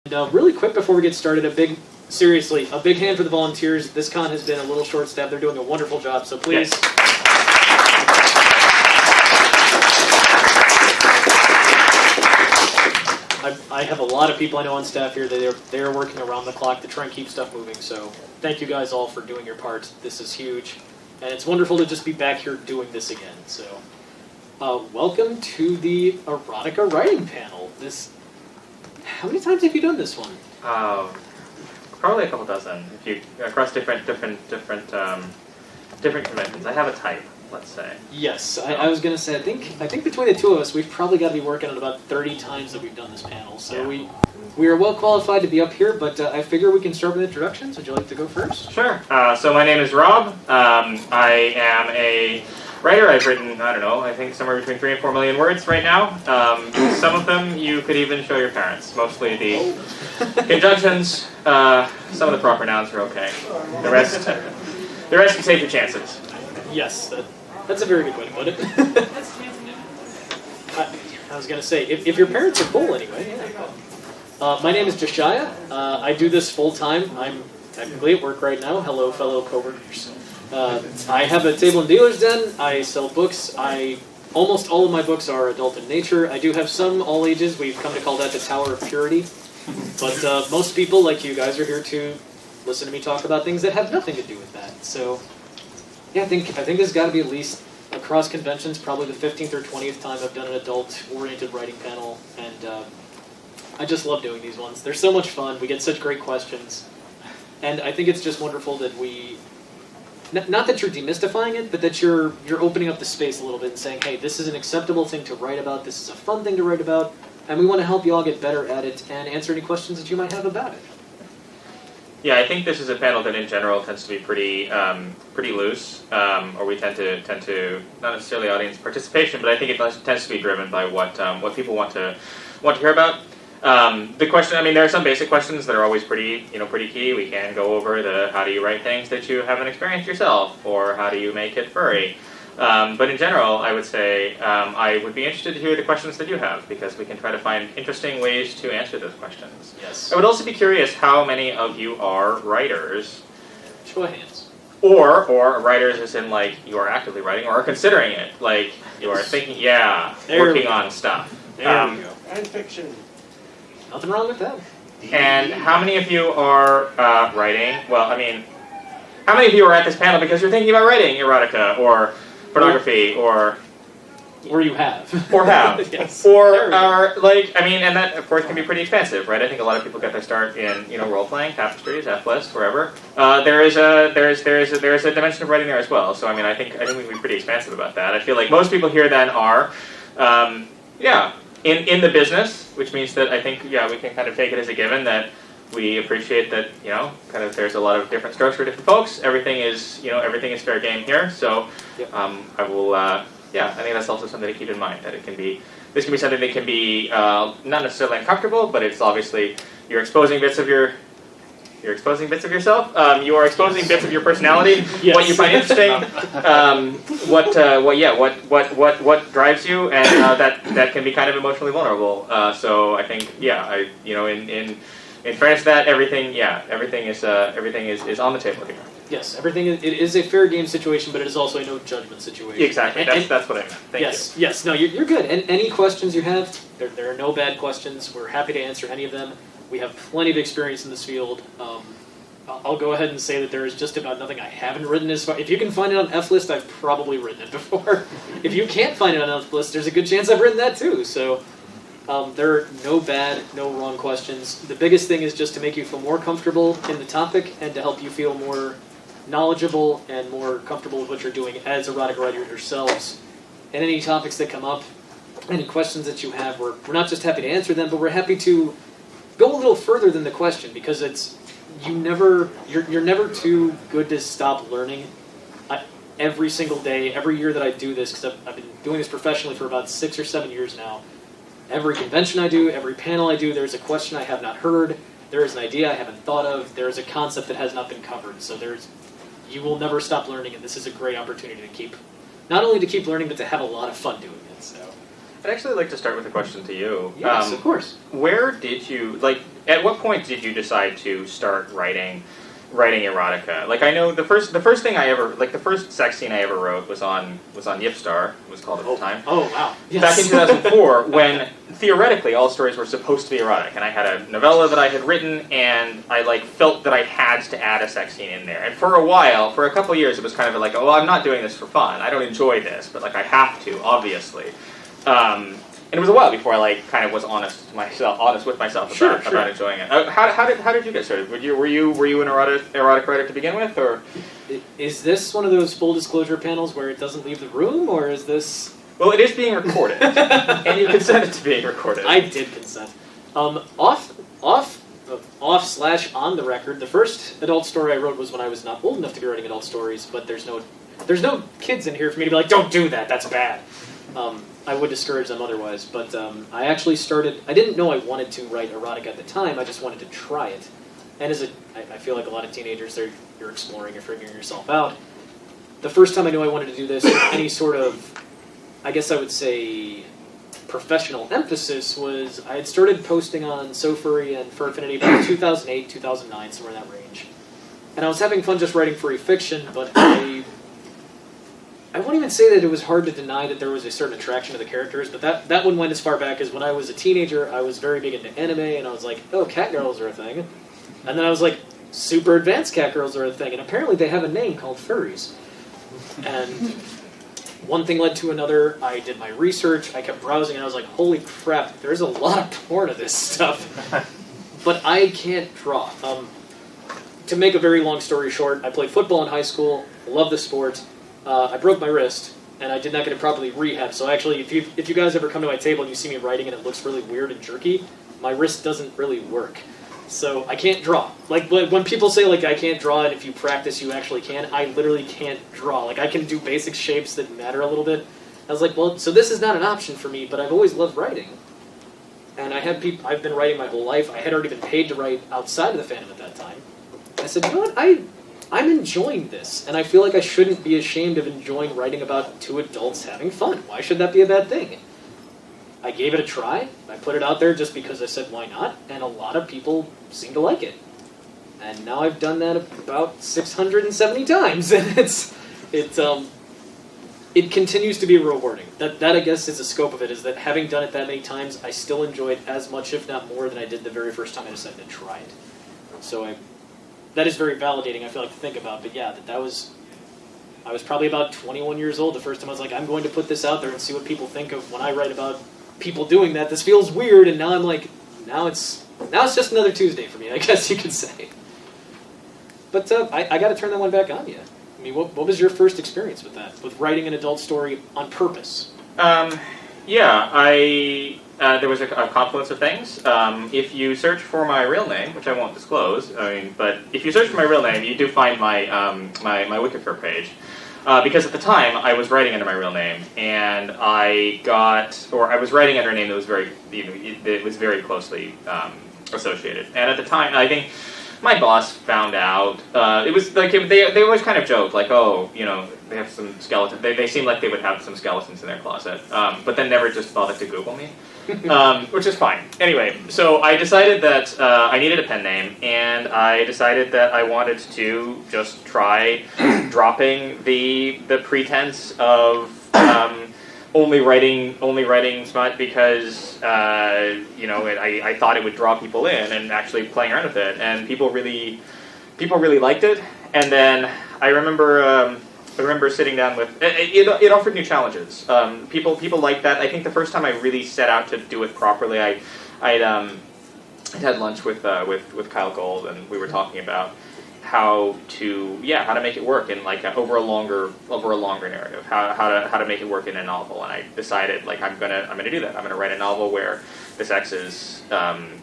And really quick before we get started, a big hand for the volunteers. This con has been a little short-staffed. They're doing a wonderful job, so please. Yes. I have a lot of people I know on staff here. They are working around the clock to try and keep stuff moving, so thank you guys all for doing your part. This is huge, and it's wonderful to just be back here doing this again. So, welcome to the Erotica Writing Panel. How many times have you done this one? Probably a couple dozen. If you across different conventions. I have a type, let's say. Yes, I was going to say. I think between the two of us, we've probably got to be working on about 30 times that we've done this panel. So yeah. we are well qualified to be up here. But I figure we can start with introductions. Would you like to go first? Sure. So my name is Rob. I am a writer. I've written, I don't know, I think somewhere between 3 and 4 million words right now. Some of them you could even show your parents. Mostly the conjunctions. Some of the proper nouns are okay. The rest you take your chances. Yes, that's a very good way to put it. I was going to say, if your parents are cool anyway. Yeah. My name is Josiah. I do this full time. I'm technically at work right now. Hello, fellow coworkers. I have a table and dealer's den. I sell books. Almost all of my books are adult in nature. I do have some all ages. We've come to call that the Tower of Purity. But most people, like you guys, are here to listen to me talk about things that have nothing to do with that. So, yeah, I think this has got to be at least across conventions, probably the 15th or 20th time I've done an adult-oriented writing panel, and I just love doing these ones. They're so much fun. We get such great questions, and I think it's just wonderful that not that you're demystifying it, but that you're opening up the space a little bit and saying, hey, this is an acceptable thing to write about, this is a fun thing to write about, and we want to help you all get better at it and answer any questions that you might have about it. Yeah, I think this is a panel that in general tends to be pretty loose, or we tend to not necessarily audience participation, but I think it tends to be driven by what people want to hear about. The question, I mean, there are some basic questions that are always pretty key. We can go over the how do you write things that you haven't experienced yourself, or how do you make it furry. But in general, I would say I would be interested to hear the questions that you have, because we can try to find interesting ways to answer those questions. Yes. I would also be curious how many of you are writers. Show of hands. Or writers as in, like, you are actively writing or are considering it. Like, you are thinking, working on stuff. There we go. Fanfiction. Nothing wrong with that. And how many of you are writing? Well, I mean, how many of you are at this panel because you're thinking about writing erotica or pornography or you have. Yes. Or are, like, I mean, and that, of course, can be pretty expensive, right? I think a lot of people get their start in, role-playing, tapestries, F-list, wherever. There is a dimension of writing there as well. So, I mean, I think we can be pretty expansive about that. I feel like most people here then are, in the business, which means that I think, we can kind of take it as a given that we appreciate that, kind of there's a lot of different strokes for different folks. Everything is fair game here. So, yep. I will, I think that's also something to keep in mind, that this can be something that can be not necessarily uncomfortable, but it's obviously you're exposing bits of yourself. You are exposing bits of your personality, yes. What you find interesting, what drives you, and that can be kind of emotionally vulnerable. So I think, in fairness to that, everything is on the table here. Yes, it is a fair game situation, but it is also a no judgment situation. Exactly, that's what I meant. Thank you. Yes, no, you're good. And any questions you have, there are no bad questions. We're happy to answer any of them. We have plenty of experience in this field. I'll go ahead and say that there is just about nothing I haven't written as far. If you can find it on F-list, I've probably written it before. If you can't find it on F-list, there's a good chance I've written that too. So there are no bad, no wrong questions. The biggest thing is just to make you feel more comfortable in the topic and to help you feel more knowledgeable and more comfortable with what you're doing as erotic writers yourselves. And any topics that come up, any questions that you have, we're not just happy to answer them, but we're happy to go a little further than the question, because you're never too good to stop learning. Every single day, every year that I do this, because I've been doing this professionally for about 6 or 7 years now, every convention I do, every panel I do, there's a question I have not heard, there is an idea I haven't thought of, there is a concept that has not been covered. So you will never stop learning, and this is a great opportunity to not only to keep learning, but to have a lot of fun doing it. So I'd actually like to start with a question to you. Yes, of course. Where did you, like, at what point did you decide to start writing erotica? Like, I know the first thing I ever, like, the first sex scene I ever wrote was on Yipstar, it was called at the time. Oh, wow. Yes. Back in 2004, when theoretically all stories were supposed to be erotic, and I had a novella that I had written, and I like felt that I had to add a sex scene in there. And for a while, for a couple of years, it was kind of like, oh, I'm not doing this for fun. I don't enjoy this, but like I have to, obviously. And it was a while before I like kind of was honest with myself about enjoying it. How did you get started? Were you an erotic writer to begin with, or is this one of those full disclosure panels where it doesn't leave the room, or is this? Well, it is being recorded, and you consented to being recorded. I did consent. Off / on the record, the first adult story I wrote was when I was not old enough to be writing adult stories, but there's no kids in here for me to be like, don't do that, that's bad. I would discourage them otherwise, but I actually started, I didn't know I wanted to write erotica at the time, I just wanted to try it. And I feel like a lot of teenagers, you're exploring, you're figuring yourself out. The first time I knew I wanted to do this, any sort of, I guess I would say, professional emphasis was, I had started posting on SoFurry and Fanfiction about 2008, 2009, somewhere in that range. And I was having fun just writing furry fiction, but I won't even say that it was hard to deny that there was a certain attraction to the characters, but that one went as far back as when I was a teenager, I was very big into anime, and I was like, oh, catgirls are a thing. And then I was like, super advanced catgirls are a thing, and apparently they have a name called furries. And one thing led to another, I did my research, I kept browsing, and I was like, holy crap, there's a lot of porn of this stuff. But I can't draw. To make a very long story short, I played football in high school, love the sport. I broke my wrist, and I did not get it properly rehabbed. So actually, if you guys ever come to my table and you see me writing and it looks really weird and jerky, my wrist doesn't really work. So I can't draw. Like, when people say, like, I can't draw, and if you practice, you actually can, I literally can't draw. Like, I can do basic shapes that matter a little bit. I was like, well, so this is not an option for me, but I've always loved writing. And I've been writing my whole life. I had already been paid to write outside of the fandom at that time. I said, you know what, I'm enjoying this, and I feel like I shouldn't be ashamed of enjoying writing about two adults having fun. Why should that be a bad thing? I gave it a try. I put it out there just because I said, why not? And a lot of people seem to like it. And now I've done that about 670 times, and it continues to be rewarding. That I guess is the scope of it, is that having done it that many times, I still enjoy it as much, if not more, than I did the very first time I decided to try it. So that is very validating, I feel like, to think about. But yeah, I was probably about 21 years old the first time I was like, I'm going to put this out there and see what people think of when I write about people doing that. This feels weird, and now I'm like, now it's just another Tuesday for me, I guess you could say. But I got to turn that one back on you. I mean, what was your first experience with that, with writing an adult story on purpose? There was a confluence of things. If you search for my real name, which I won't disclose, but if you search for my real name, you do find my my Wikipedia page. Because at the time, I was writing under my real name, and I was writing under a name that was very closely associated. And at the time, I think my boss found out. It was like they always kind of joked, like, oh, they have some skeletons. They seem like they would have some skeletons in their closet, but then never just bothered to Google me, which is fine. Anyway, so I decided that I needed a pen name, and I decided that I wanted to just try dropping the pretense of only writing smut because I thought it would draw people in, and actually playing around with it, and people really liked it. And then I remember sitting down with it offered new challenges. People liked that. I think the first time I really set out to do it properly, I had lunch with Kyle Gold, and we were talking about how to make it work in like over a longer narrative, how to make it work in a novel. And I decided, like, I'm gonna do that. I'm gonna write a novel where the sex is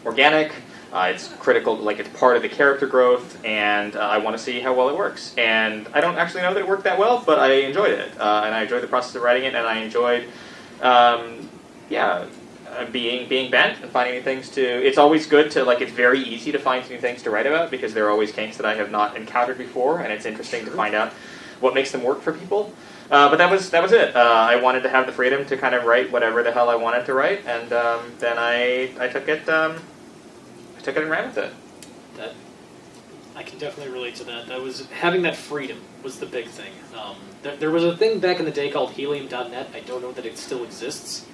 organic. It's critical, like it's part of the character growth, and I want to see how well it works. And I don't actually know that it worked that well, but I enjoyed it, and I enjoyed the process of writing it, and I enjoyed, being bent and finding new things to. It's always good to, like, it's very easy to find new things to write about because there are always kinks that I have not encountered before, and it's interesting to find out what makes them work for people. But that was it. I wanted to have the freedom to kind of write whatever the hell I wanted to write, and then I took took it and ran with it. That I can definitely relate to that. That was having that freedom was the big thing. There was a thing back in the day called Helium.net. I don't know that it still exists,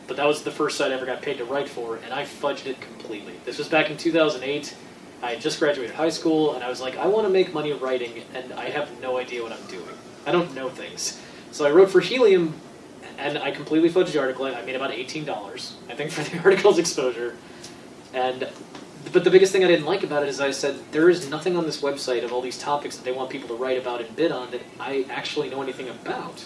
but that was the first site I ever got paid to write for, and I fudged it completely. This was back in 2008. I had just graduated high school, and I was like, I want to make money writing, and I have no idea what I'm doing. I don't know things. So I wrote for Helium, and I completely fudged the article. I made about $18, I think, for the article's exposure. But the biggest thing I didn't like about it is I said, there is nothing on this website of all these topics that they want people to write about and bid on that I actually know anything about.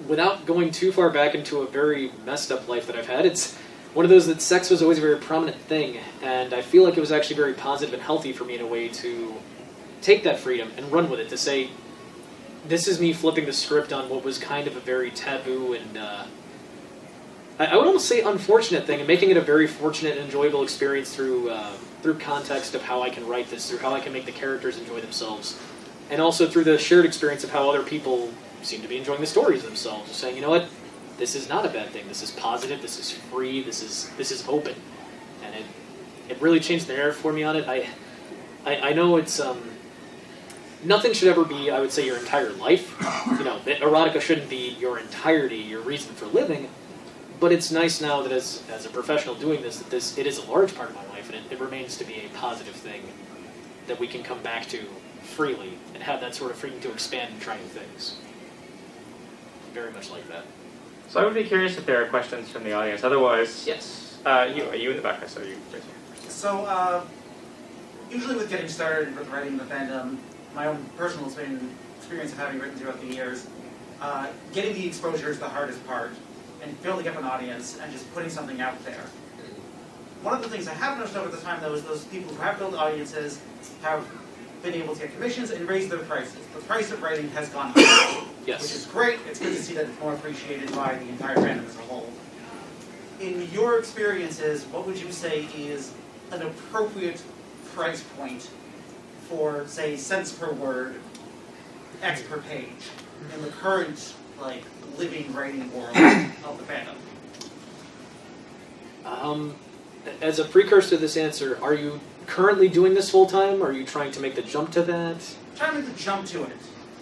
Without going too far back into a very messed up life that I've had, it's one of those that sex was always a very prominent thing, and I feel like it was actually very positive and healthy for me in a way to take that freedom and run with it, to say, this is me flipping the script on what was kind of a very taboo and, I would almost say unfortunate thing, and making it a very fortunate and enjoyable experience through context of how I can write this, through how I can make the characters enjoy themselves, and also through the shared experience of how other people seem to be enjoying the stories themselves, just saying, you know what, this is not a bad thing, this is positive, this is free, this is open, and it really changed the narrative for me on it. I know it's, nothing should ever be, I would say, your entire life. You know, erotica shouldn't be your entirety, your reason for living, but it's nice now that as a professional doing this, that it is a large part of my life, and it remains to be a positive thing that we can come back to freely and have that sort of freedom to expand and try new things. Very much like that. So I would be curious if there are questions from the audience. Otherwise, yes. Are you in the back? I saw you. So, usually with getting started with writing the fandom, my own personal experience of having written throughout the years, getting the exposure is the hardest part, and building up an audience and just putting something out there. One of the things I have noticed over the time, though, is those people who have built audiences have been able to get commissions and raise their prices. The price of writing has gone up, Yes. which is great. It's good to see that it's more appreciated by the entire fandom as a whole. In your experiences, what would you say is an appropriate price point for, say, cents per word, X per page, in the current, living writing world of the fandom? As a precursor to this answer, are you currently doing this full time? Are you trying to make the jump to that? Trying to make the jump to it.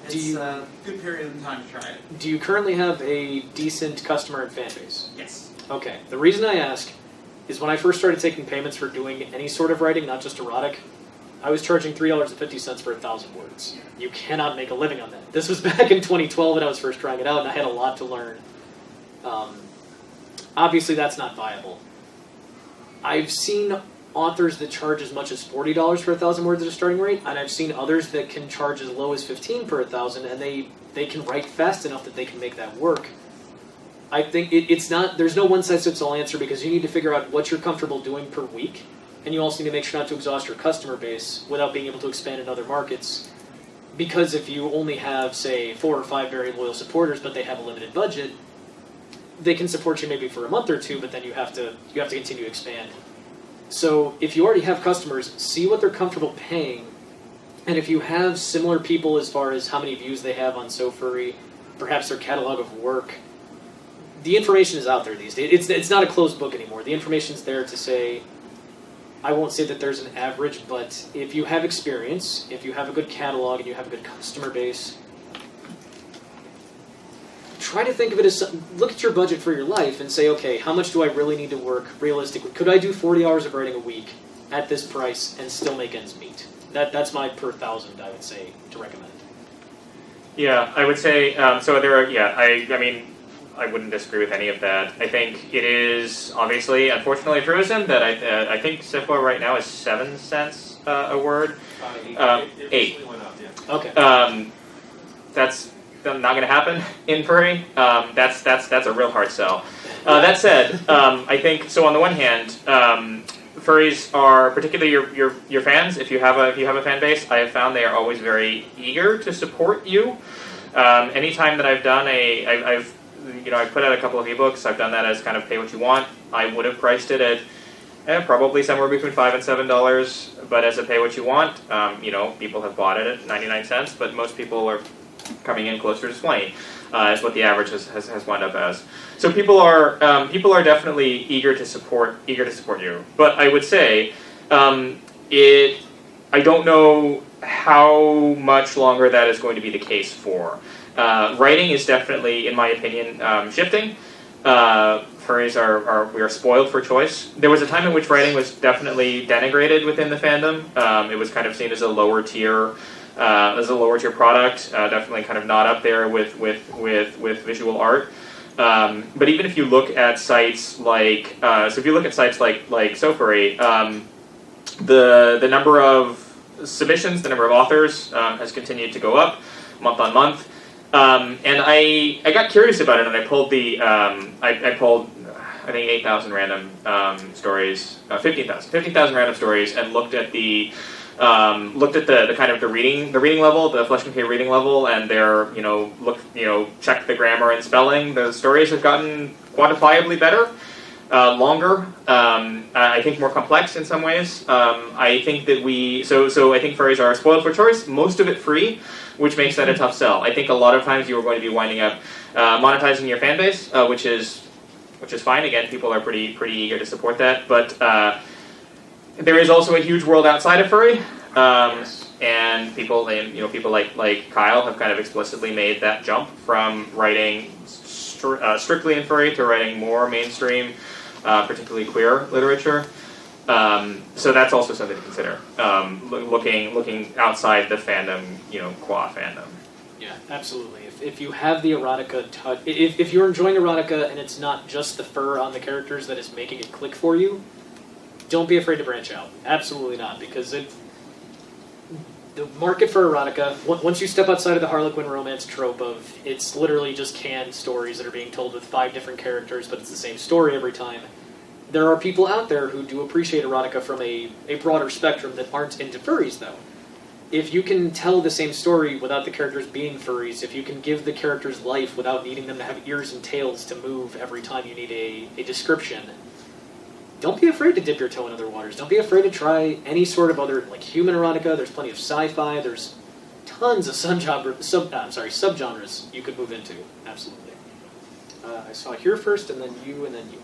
It's a good period of time to try it. Do you currently have a decent customer and fan base? Yes. Okay. The reason I ask is when I first started taking payments for doing any sort of writing, not just erotic, I was charging $3.50 for 1,000 words. You cannot make a living on that. This was back in 2012 when I was first trying it out, and I had a lot to learn. Obviously, that's not viable. I've seen authors that charge as much as $40 for 1,000 words at a starting rate, and I've seen others that can charge as low as $15 per 1,000, and they can write fast enough that they can make that work. I think it's not, there's no one-size-fits-all answer, because you need to figure out what you're comfortable doing per week, and you also need to make sure not to exhaust your customer base without being able to expand in other markets. Because if you only have, say, 4 or 5 very loyal supporters, but they have a limited budget, they can support you maybe for a month or two, but then you have to continue to expand. So if you already have customers, see what they're comfortable paying, and if you have similar people as far as how many views they have on SoFurry, perhaps their catalog of work, the information is out there these days. It's not a closed book anymore. The information's there to say, I won't say that there's an average, but if you have experience, if you have a good catalog, and you have a good customer base, try to think of it as, look at your budget for your life and say, okay, how much do I really need to work realistically? Could I do 40 hours of writing a week at this price and still make ends meet? That's my per 1,000, I would say, to recommend. Yeah, I would say, so there are, I mean, I wouldn't disagree with any of that. I think it is obviously, unfortunately, a truism that I think SIFWA right now is 7 cents a word. 8. Went up, yeah. Okay. That's not going to happen in furry. That's a real hard sell. That said, I think so. On the one hand, furries are, particularly your fans. If you have a fan base, I have found they are always very eager to support you. Anytime that I've done I've put out a couple of ebooks. I've done that as kind of pay what you want. I would have priced it at probably somewhere between $5 and $7, but as a pay what you want, people have bought it at 99 cents, but most people are coming in closer to 20. is what the average has wound up as. So people are definitely eager to support you. But I would say I don't know how much longer that is going to be the case for. Writing is definitely, in my opinion, shifting. Furries we are spoiled for choice. There was a time in which writing was definitely denigrated within the fandom. It was kind of seen as a lower tier product. Definitely kind of not up there with visual art. But even if you look at sites like SoFurry, the number of submissions, the number of authors has continued to go up month on month. And I got curious about it, and I pulled I think 8,000 random stories, 15,000 random stories, and looked at the kind of the reading level, the Flesh and K reading level, and their check the grammar and spelling. The stories have gotten quantifiably better, longer. I think more complex in some ways. I think that so I think furries are spoiled for choice. Most of it free, which makes that a tough sell. I think a lot of times you are going to be winding up monetizing your fan base, which is fine. Again, people are pretty eager to support that, but there is also a huge world outside of furry, and people like Kyle have kind of explicitly made that jump from writing strictly in furry to writing more mainstream, particularly queer literature. So that's also something to consider. Looking outside the fandom, qua fandom. Yeah, absolutely. If you have the erotica touch, if you're enjoying erotica and it's not just the fur on the characters that is making it click for you, don't be afraid to branch out. Absolutely not, because the market for erotica, once you step outside of the Harlequin romance trope of it's literally just canned stories that are being told with 5 different characters, but it's the same story every time. There are people out there who do appreciate erotica from a broader spectrum that aren't into furries, though. If you can tell the same story without the characters being furries, if you can give the characters life without needing them to have ears and tails to move every time you need a description, don't be afraid to dip your toe in other waters. Don't be afraid to try any sort of other, like human erotica. There's plenty of sci-fi. There's tons of subgenres you could move into. Absolutely. I saw here first, and then you, and then you.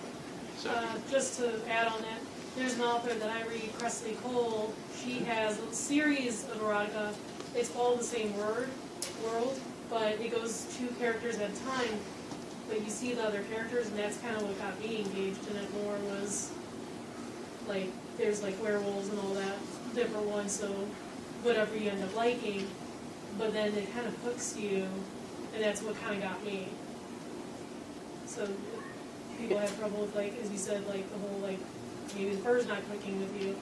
So. Just to add on that, there's an author that I read, Cressley Cole. She has a series of erotica. It's all the same world, but it goes 2 characters at a time. But you see the other characters, and that's kind of what got me engaged in it more was, like, there's like werewolves and all that, different ones, so whatever you end up liking. But then it kind of hooks you, and that's what kind of got me. So people have trouble with, like, as you said, like, the whole, like, maybe the fur's not clicking with you.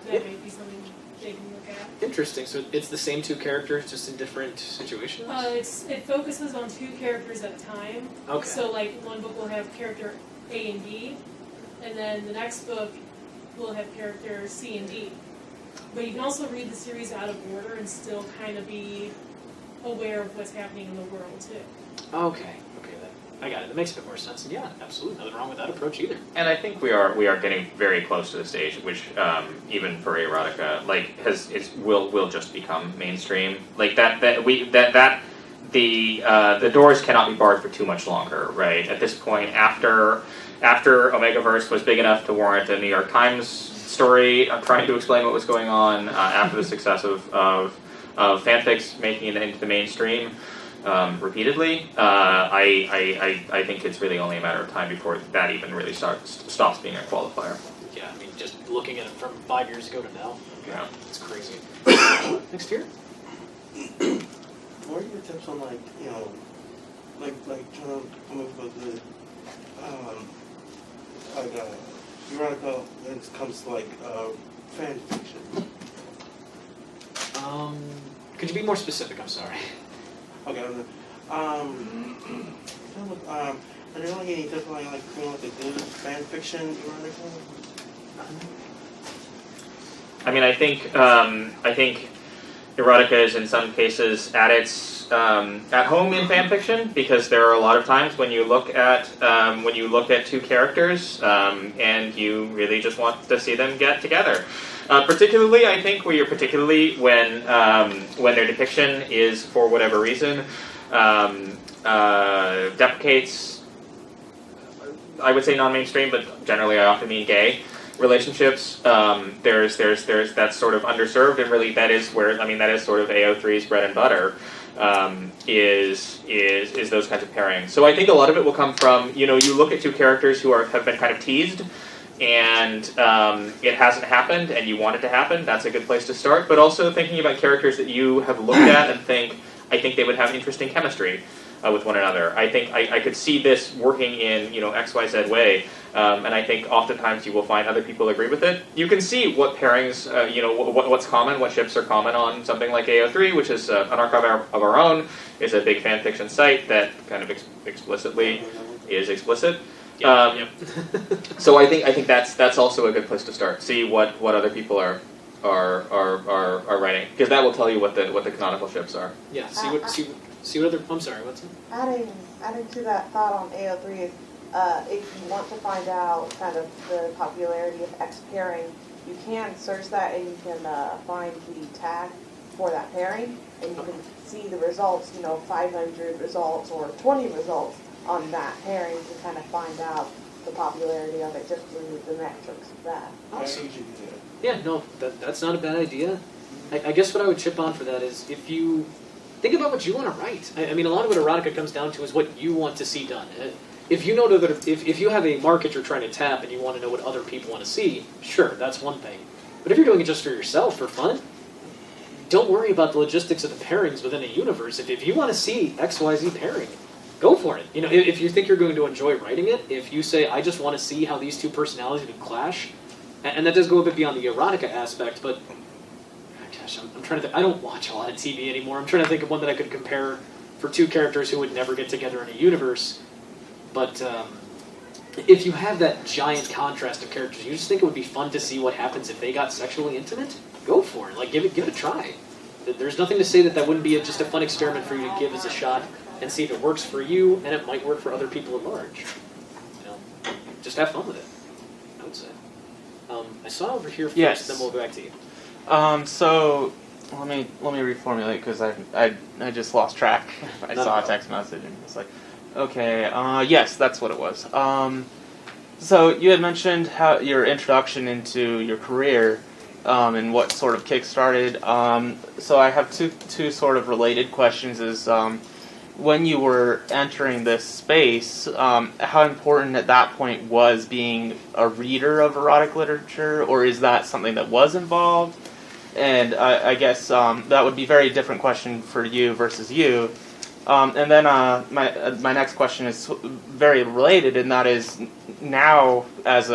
That might be something they can look at. Interesting. So it's the same 2 characters, just in different situations? It focuses on 2 characters at a time. Okay. So, like, one book will have character A and B, and then the next book will have character C and D. But you can also read the series out of order and still kind of be aware of what's happening in the world, too. Okay. I got it. That makes a bit more sense. And yeah, absolutely. Nothing wrong with that approach either. And I think we are getting very close to the stage at which even for erotica will just become mainstream. Like the doors cannot be barred for too much longer, right? At this point, after Omegaverse was big enough to warrant a New York Times story trying to explain what was going on, after the success of fanfics making it into the mainstream. Repeatedly, I think it's really only a matter of time before that even really stops being a qualifier. Yeah, I mean, just looking at it from 5 years ago to now, yeah, it's crazy. Next year? What are your tips on, like, like trying to come up with the erotica when it comes to, like, fan fiction? Could you be more specific? I'm sorry. Okay. Are there like any tips like a good fan fiction erotica? I mean, I think erotica is in some cases at home in fan fiction, because there are a lot of times when you look at 2 characters and you really just want to see them get together. Particularly when their depiction is, for whatever reason, deprecates, I would say non-mainstream, but generally I often mean gay relationships. There's that's sort of underserved, and really that is where, that is sort of AO3's bread and butter. Is those kinds of pairings. So I think a lot of it will come from, you look at two characters who have been kind of teased, and it hasn't happened, and you want it to happen. That's a good place to start. But also thinking about characters that you have looked at and I think they would have interesting chemistry with one another. I think I could see this working in XYZ way, and I think oftentimes you will find other people agree with it. You can see what pairings, what's common, what ships are common on something like AO3, which is an archive of our own, is a big fan fiction site that kind of explicitly is explicit. So I think that's also a good place to start. See what other people are writing, because that will tell you what the canonical ships are. Yeah. See what other. I'm sorry. What's it? Adding to that thought on AO3 is if you want to find out kind of the popularity of X pairing, you can search that and you can find the tag for that pairing, and you can see the results. 500 results or 20 results on that pairing to kind of find out the popularity of it just through the metrics of that. Awesome. Yeah, no, that's not a bad idea. I guess what I would chip on for that is if you think about what you want to write. A lot of what erotica comes down to is what you want to see done. If you know that if you have a market you're trying to tap and you want to know what other people want to see, sure, that's one thing. But if you're doing it just for yourself, for fun, don't worry about the logistics of the pairings within a universe. If you want to see XYZ pairing, go for it. If you think you're going to enjoy writing it, if you say, I just want to see how these two personalities would clash, and that does go a bit beyond the erotica aspect, but gosh, I'm trying to think. I don't watch a lot of TV anymore. I'm trying to think of one that I could compare for two characters who would never get together in a universe. But if you have that giant contrast of characters, you just think it would be fun to see what happens if they got sexually intimate? Go for it. Give it a try. There's nothing to say that wouldn't be just a fun experiment for you to give as a shot and see if it works for you, and it might work for other people at large. Just have fun with it, I would say. I saw over here first, yes. Then we'll go back to you. So let me reformulate, because I just lost track. I saw a text message and it's like, okay, yes, that's what it was. So you had mentioned how your introduction into your career and what sort of kick-started. So I have two sort of related questions. Is when you were entering this space, how important at that point was being a reader of erotic literature, or is that something that was involved? And I guess that would be a very different question for you versus you. And then my next question is very related, and that is, now as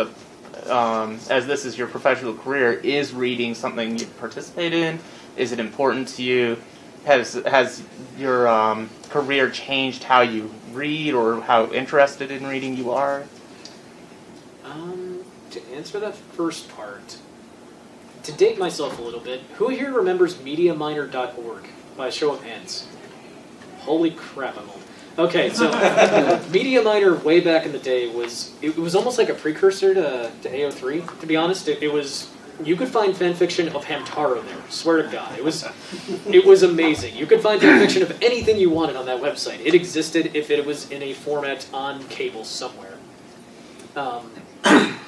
this is your professional career, is reading something you participate in? Is it important to you? Has your career changed how you read or how interested in reading you are? To answer that first part, to date myself a little bit, who here remembers MediaMiner.org by a show of hands? Holy crap, I'm old. Okay, so MediaMiner way back in the day was almost like a precursor to AO3, to be honest. It was, you could find fanfiction of Hamtaro there, swear to God. It was amazing. You could find fanfiction of anything you wanted on that website. It existed if it was in a format on cable somewhere.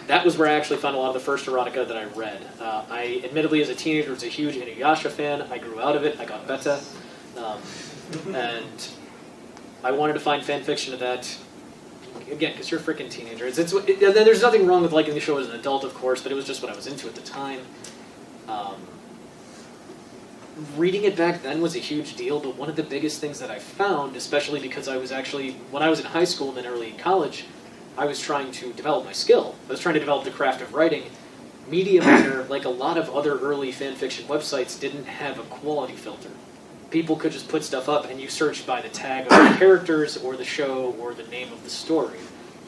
That was where I actually found a lot of the first erotica that I read. I admittedly, as a teenager, was a huge Inuyasha fan. I grew out of it. I got beta. And I wanted to find fan fiction of that, again, because you're a freaking teenager. There's nothing wrong with liking the show as an adult, of course, but it was just what I was into at the time. Reading it back then was a huge deal, but one of the biggest things that I found, especially because I was actually, when I was in high school and then early in college, I was trying to develop my skill. I was trying to develop the craft of writing. MediaMiner, like a lot of other early fan fiction websites, didn't have a quality filter. People could just put stuff up and you searched by the tag of the characters or the show or the name of the story.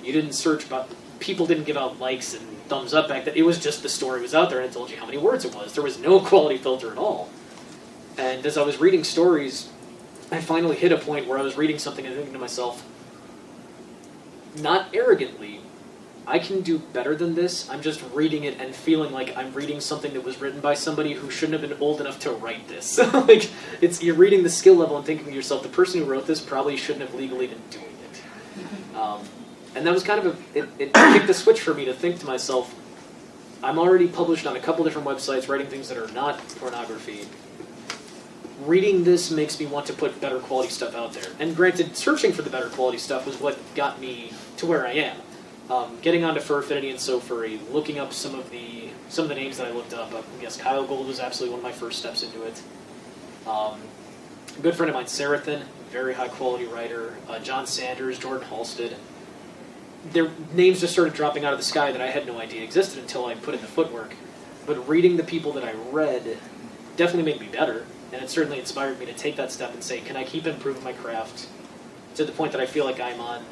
You didn't search by... People didn't give out likes and thumbs up back then. It was just the story was out there and it told you how many words it was. There was no quality filter at all. And as I was reading stories, I finally hit a point where I was reading something and thinking to myself, not arrogantly, I can do better than this. I'm just reading it and feeling like I'm reading something that was written by somebody who shouldn't have been old enough to write this. Like, you're reading the skill level and thinking to yourself, the person who wrote this probably shouldn't have legally been doing it. And that was kind of it kicked the switch for me to think to myself, I'm already published on a couple different websites writing things that are not pornography. Reading this makes me want to put better quality stuff out there. And granted, searching for the better quality stuff was what got me to where I am. Getting onto Furfinity and SoFurry, looking up some of the names that I looked up. I guess Kyle Gold was absolutely one of my first steps into it. A good friend of mine, Sarathan, very high quality writer. John Sanders, Jordan Halstead. Their names just started dropping out of the sky that I had no idea existed until I put in the footwork. But reading the people that I read definitely made me better, and it certainly inspired me to take that step and say, can I keep improving my craft to the point that I feel like I'm on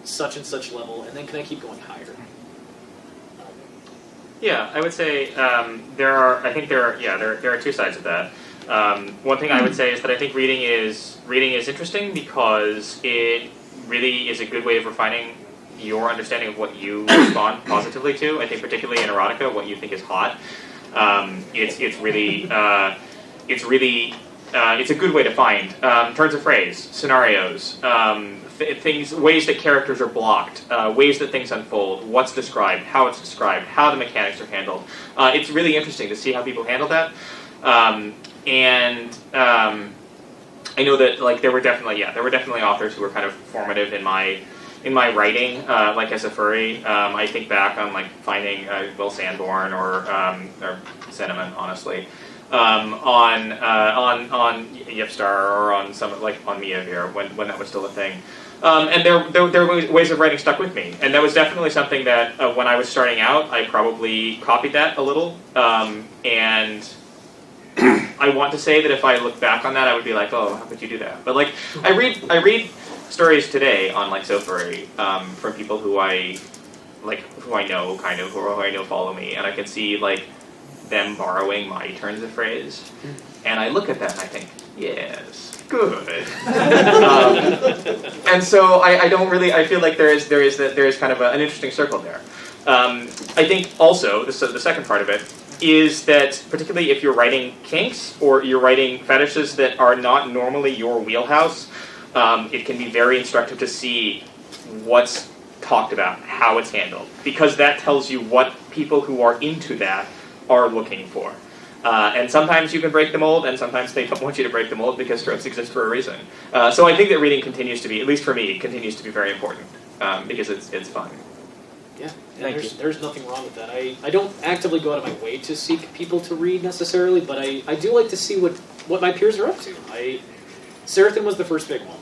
such and such level, and then can I keep going higher? Yeah, I would say there are two sides of that. One thing I would say is that I think reading is interesting because it really is a good way of refining your understanding of what you respond positively to. I think particularly in erotica, what you think is hot. It's a good way to find turns of phrase, scenarios, things, ways that characters are blocked, ways that things unfold, what's described, how it's described, how the mechanics are handled. It's really interesting to see how people handle that. I know that there were definitely authors who were kind of formative in my writing, like as a furry. I think back on finding Will Sanborn or Cinnamon, honestly, on Yipstar or on some on Mia here when that was still a thing. And there were ways of writing stuck with me, and that was definitely something that when I was starting out, I probably copied that a little. And I want to say that if I look back on that, I would be like, oh, how could you do that? But I read stories today on SoFurry from people who I know kind of, or who I know follow me, and I can see them borrowing my turns of phrase, and I look at that and I think, yes, good. And so I feel like there is kind of an interesting circle there. I think also the second part of it is that particularly if you're writing kinks or you're writing fetishes that are not normally your wheelhouse, it can be very instructive to see what's talked about, how it's handled, because that tells you what people who are into that are looking for. And sometimes you can break the mold, and sometimes they don't want you to break the mold because tropes exist for a reason. So I think that reading continues to be, at least for me, continues to be very important because it's fun. Yeah, there's nothing wrong with that. I don't actively go out of my way to seek people to read necessarily, but I do like to see what my peers are up to. Sarathan was the first big one.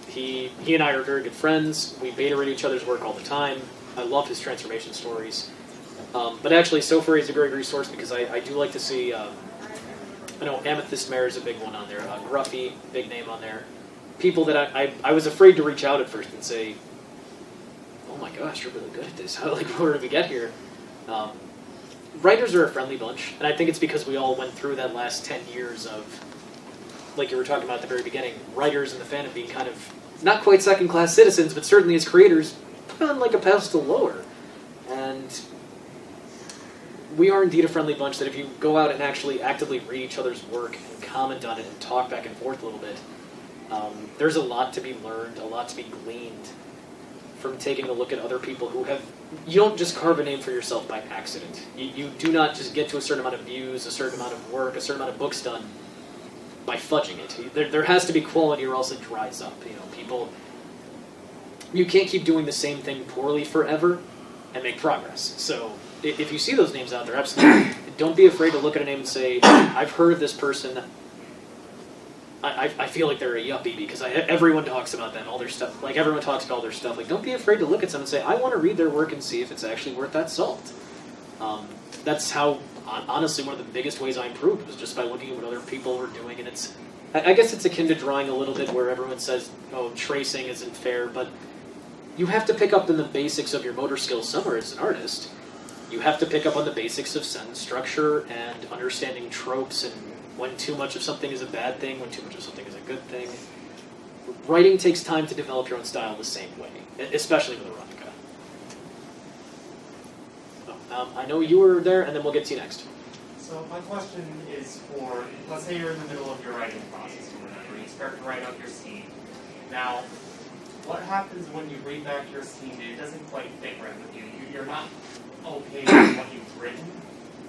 He and I are very good friends. We beta read each other's work all the time. I love his transformation stories. But actually, SoFurry is a great resource because I do like to see, I know Amethyst Mare is a big one on there, Gruffy, big name on there. People that I was afraid to reach out at first and say, oh my gosh, you're really good at this. Where did we get here? Writers are a friendly bunch, and I think it's because we all went through that last 10 years of, like you were talking about at the very beginning, writers in the fandom being kind of, not quite second-class citizens, but certainly as creators, put on a pedestal lower. And we are indeed a friendly bunch that if you go out and actually actively read each other's work and comment on it and talk back and forth a little bit, there's a lot to be learned, a lot to be gleaned from taking a look at other people who have... You don't just carve a name for yourself by accident. You do not just get to a certain amount of views, a certain amount of work, a certain amount of books done by fudging it. There has to be quality or else it dries up. People... You can't keep doing the same thing poorly forever and make progress. So if you see those names out there, absolutely, don't be afraid to look at a name and say, I've heard of this person. I feel like they're a yuppie because everyone talks about them, all their stuff. Everyone talks about all their stuff. Don't be afraid to look at someone and say, I want to read their work and see if it's actually worth that salt. That's how, honestly, one of the biggest ways I improved was just by looking at what other people were doing. And I guess it's akin to drawing a little bit where everyone says, oh, tracing isn't fair, but you have to pick up on the basics of your motor skills somewhere as an artist. You have to pick up on the basics of sentence structure and understanding tropes and when too much of something is a bad thing, when too much of something is a good thing. Writing takes time to develop your own style the same way, especially with erotica. I know you were there, and then we'll get to you next. So my question is for, let's say you're in the middle of your writing process or whatever, you start to write out your scene. Now, what happens when you read back your scene and it doesn't quite fit right with you? You're not okay with what you've written,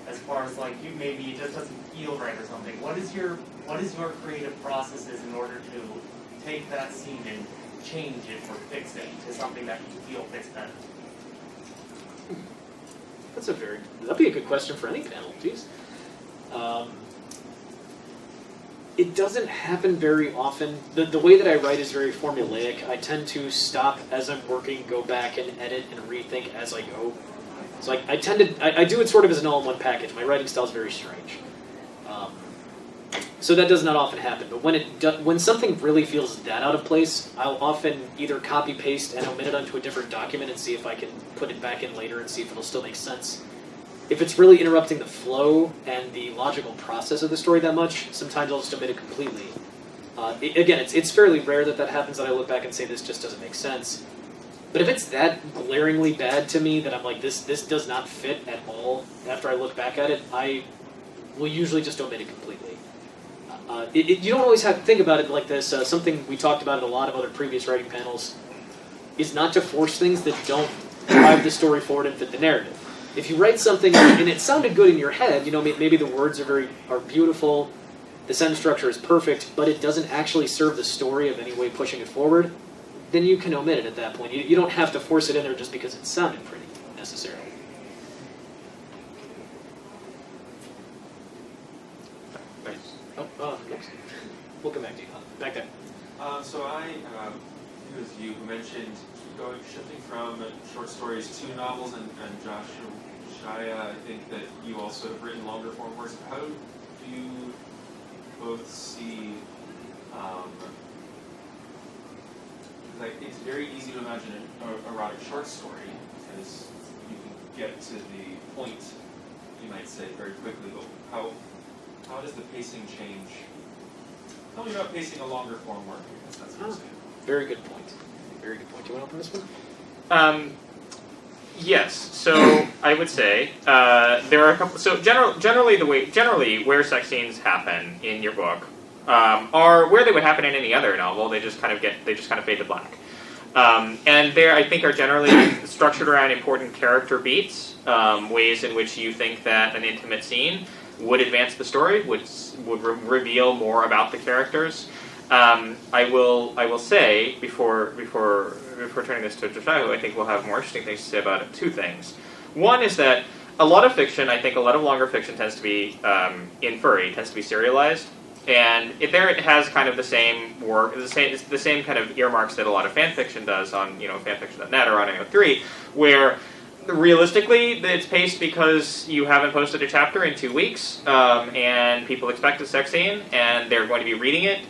as far as like maybe it just doesn't feel right or something. What is your creative processes in order to take that scene and change it or fix it to something that you feel fits better? That'd be a good question for any panel, jeez. It doesn't happen very often. The way that I write is very formulaic. I tend to stop as I'm working, go back and edit and rethink as I go. So I do it sort of as an all-in-one package. My writing style is very strange. So that does not often happen. But when something really feels that out of place, I'll often either copy-paste and omit it onto a different document and see if I can put it back in later and see if it'll still make sense. If it's really interrupting the flow and the logical process of the story that much, sometimes I'll just omit it completely. Again, it's fairly rare that happens, that I look back and say this just doesn't make sense. But if it's that glaringly bad to me that I'm like, this does not fit at all, after I look back at it, I will usually just omit it completely. You don't always have to think about it like this. Something we talked about in a lot of other previous writing panels is not to force things that don't drive the story forward and fit the narrative. If you write something and it sounded good in your head, maybe the words are beautiful, the sentence structure is perfect, but it doesn't actually serve the story of any way pushing it forward, then you can omit it at that point. You don't have to force it in there just because it sounded pretty, necessarily. Next. We'll come back to you. Back there. So it was you who mentioned shifting from short stories to novels, and Josh Shia, I think that you also have written longer form works. How do you both see, like, it's very easy to imagine an erotic short story, because you can get to the point, you might say, very quickly, but how does the pacing change? Tell me about pacing a longer form work, I guess that's what I'm saying. Very good point. Very good point. Do you want to open this one? Yes. So I would say there are a couple. So generally where sex scenes happen in your book are where they would happen in any other novel. They just kind of fade to black. And there, I think, are generally structured around important character beats, ways in which you think that an intimate scene would advance the story, would reveal more about the characters. I will say before turning this to Josiah, who I think will have more interesting things to say about it. Two things. One is that a lot of fiction, I think, a lot of longer fiction tends to be in furry, tends to be serialized, and it has kind of the same work, the same kind of earmarks that a lot of fan fiction does on fanfiction.net or on AO3, where realistically, it's paced because you haven't posted a chapter in 2 weeks, and people expect a sex scene, and they're going to be reading it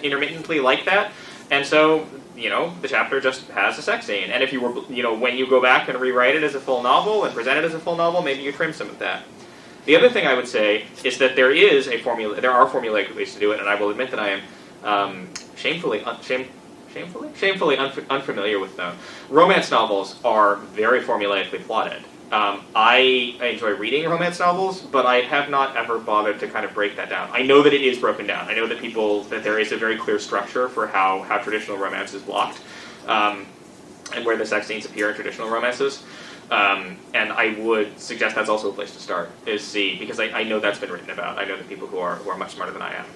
intermittently like that, and so, the chapter just has a sex scene. And if you were, when you go back and rewrite it as a full novel and present it as a full novel, maybe you trim some of that. The other thing I would say is that there are formulaic ways to do it, and I will admit that I am shamefully unfamiliar with them. Romance novels are very formulaically plotted. I enjoy reading romance novels, but I have not ever bothered to kind of break that down. I know that it is broken down. I know that there is a very clear structure for how traditional romance is blocked, and where the sex scenes appear in traditional romances. And I would suggest that's also a place to start, is see, because I know that's been written about. I know that people who are much smarter than I am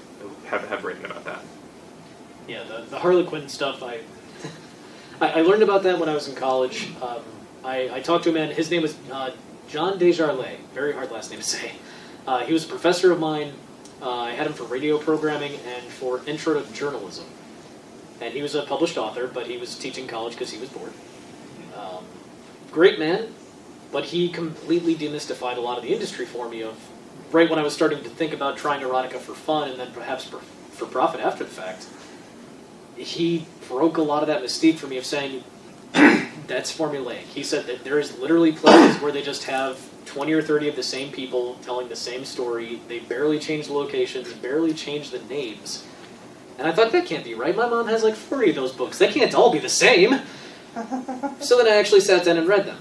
have written about that. Yeah, the Harlequin stuff, I learned about that when I was in college. I talked to a man, his name was John Desjardins, very hard last name to say. He was a professor of mine. I had him for radio programming and for intro to journalism. And he was a published author, but he was teaching college because he was bored. Great man, but he completely demystified a lot of the industry for me of, right when I was starting to think about trying erotica for fun and then perhaps for profit after the fact. He broke a lot of that mystique for me of saying, that's formulaic. He said that there is literally places where they just have 20 or 30 of the same people telling the same story. They barely change the locations, barely change the names. And I thought, that can't be right. My mom has like 40 of those books. They can't all be the same. So then I actually sat down and read them.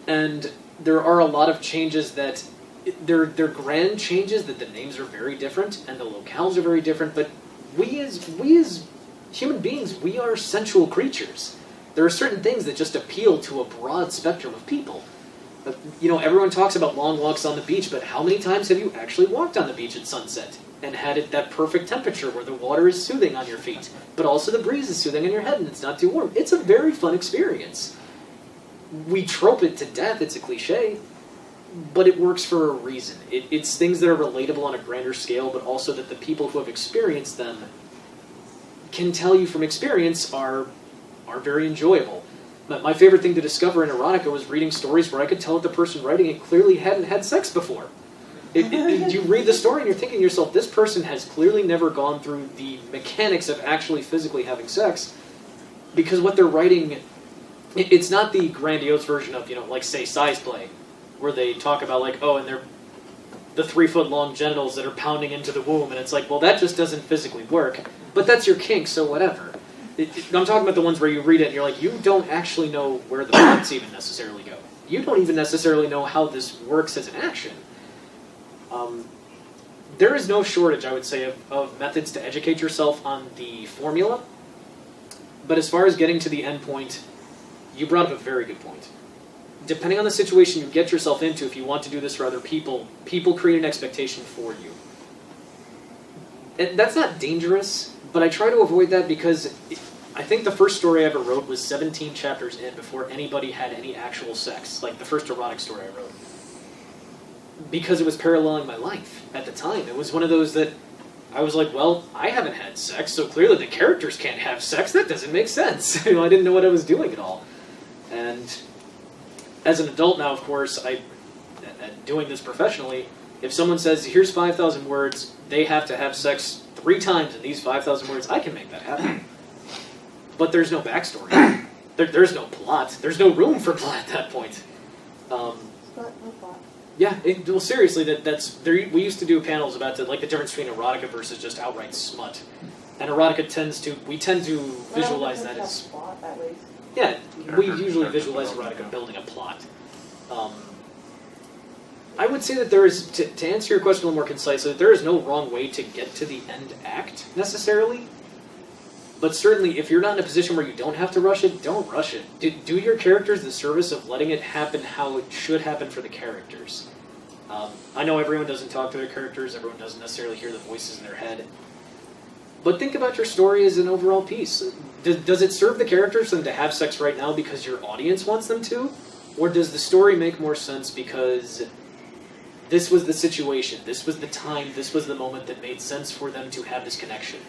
And there are a lot of changes that they're grand changes, that the names are very different and the locales are very different, but we as human beings, we are sensual creatures. There are certain things that just appeal to a broad spectrum of people. You know, everyone talks about long walks on the beach, but how many times have you actually walked on the beach at sunset and had it that perfect temperature where the water is soothing on your feet, but also the breeze is soothing on your head and it's not too warm? It's a very fun experience. We trope it to death, it's a cliche, but it works for a reason. It's things that are relatable on a grander scale, but also that the people who have experienced them can tell you from experience are very enjoyable. My favorite thing to discover in erotica was reading stories where I could tell that the person writing it clearly hadn't had sex before. You read the story and you're thinking to yourself, this person has clearly never gone through the mechanics of actually physically having sex, because what they're writing, it's not the grandiose version of, like, say, size play, where they talk about, like, oh, and they're the 3-foot-long genitals that are pounding into the womb, and it's like, well, that just doesn't physically work, but that's your kink, so whatever. I'm talking about the ones where you read it and you're like, you don't actually know where the plots even necessarily go. You don't even necessarily know how this works as an action. There is no shortage, I would say, of methods to educate yourself on the formula, but as far as getting to the end point, you brought up a very good point. Depending on the situation you get yourself into, if you want to do this for other people, people create an expectation for you. And that's not dangerous, but I try to avoid that because I think the first story I ever wrote was 17 chapters in before anybody had any actual sex, like the first erotic story I wrote. Because it was paralleling my life at the time. It was one of those that I was like, well, I haven't had sex, so clearly the characters can't have sex. That doesn't make sense. I didn't know what I was doing at all. And as an adult now, of course, doing this professionally, if someone says, here's 5,000 words, they have to have sex 3 times in these 5,000 words, I can make that happen. But there's no backstory. There's no plot. There's no room for plot at that point. No plot. Yeah, well, seriously, we used to do panels about the difference between erotica versus just outright smut. And erotica we tend to visualize that as... plot, at least. Yeah, we usually visualize erotica building a plot. I would say that there is, to answer your question a little more concisely, there is no wrong way to get to the end act, necessarily. But certainly, if you're not in a position where you don't have to rush it, don't rush it. Do your characters the service of letting it happen how it should happen for the characters. I know everyone doesn't talk to their characters, everyone doesn't necessarily hear the voices in their head. But think about your story as an overall piece. Does it serve the characters for them to have sex right now because your audience wants them to? Or does the story make more sense because this was the situation, this was the time, this was the moment that made sense for them to have this connection?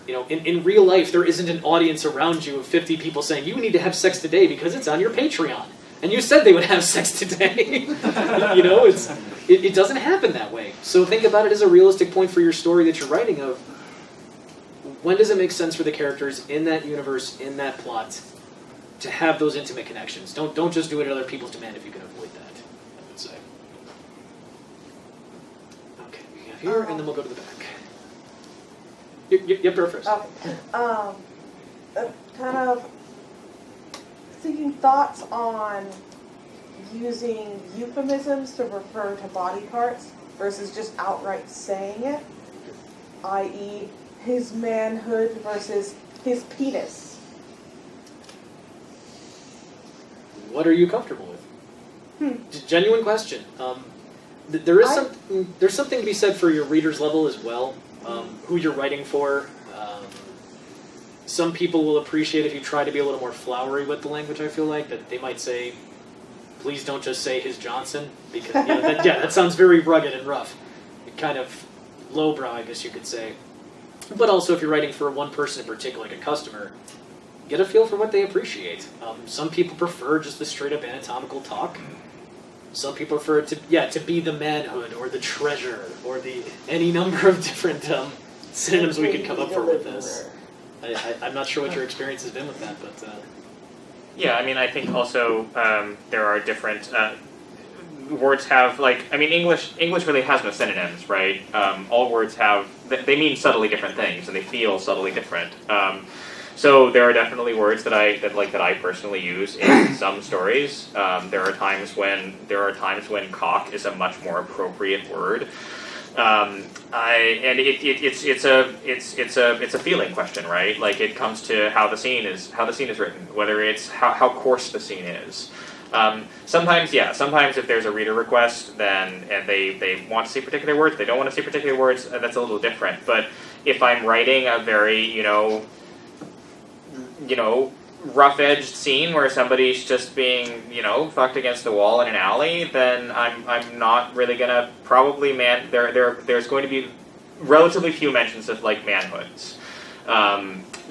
In real life, there isn't an audience around you of 50 people saying, you need to have sex today because it's on your Patreon. And you said they would have sex today. It doesn't happen that way. So think about it as a realistic point for your story that you're writing of, when does it make sense for the characters in that universe, in that plot, to have those intimate connections? Don't just do it at other people's demand if you can avoid that, I would say. Okay, we have here, and then we'll go to the back. Yep, go first. Okay. Kind of thinking thoughts on using euphemisms to refer to body parts versus just outright saying it, i.e., his manhood versus his penis. What are you comfortable with? Genuine question. There's something to be said for your reader's level as well. Who you're writing for. Some people will appreciate if you try to be a little more flowery with the language, I feel like, that they might say, please don't just say his Johnson, because that sounds very rugged and rough. Kind of lowbrow, I guess you could say. But also if you're writing for one person in particular, like a customer, get a feel for what they appreciate. Some people prefer just the straight up anatomical talk. Some people prefer it to be the manhood or the treasure or any number of different synonyms we could come up for with this. I'm not sure what your experience has been with that, but... Yeah, I mean, I think also there are different... words have, English really has no synonyms, right? All words have... They mean subtly different things, and they feel subtly different. So there are definitely words that I personally use in some stories. There are times when cock is a much more appropriate word. It's a feeling question, right? Like it comes to how the scene is written, whether it's how coarse the scene is. Sometimes if there's a reader request, then and they want to see particular words, they don't want to see particular words, that's a little different. But if I'm writing a very rough-edged scene where somebody's just being, fucked against the wall in an alley, then I'm not really gonna there's going to be relatively few mentions of like manhoods.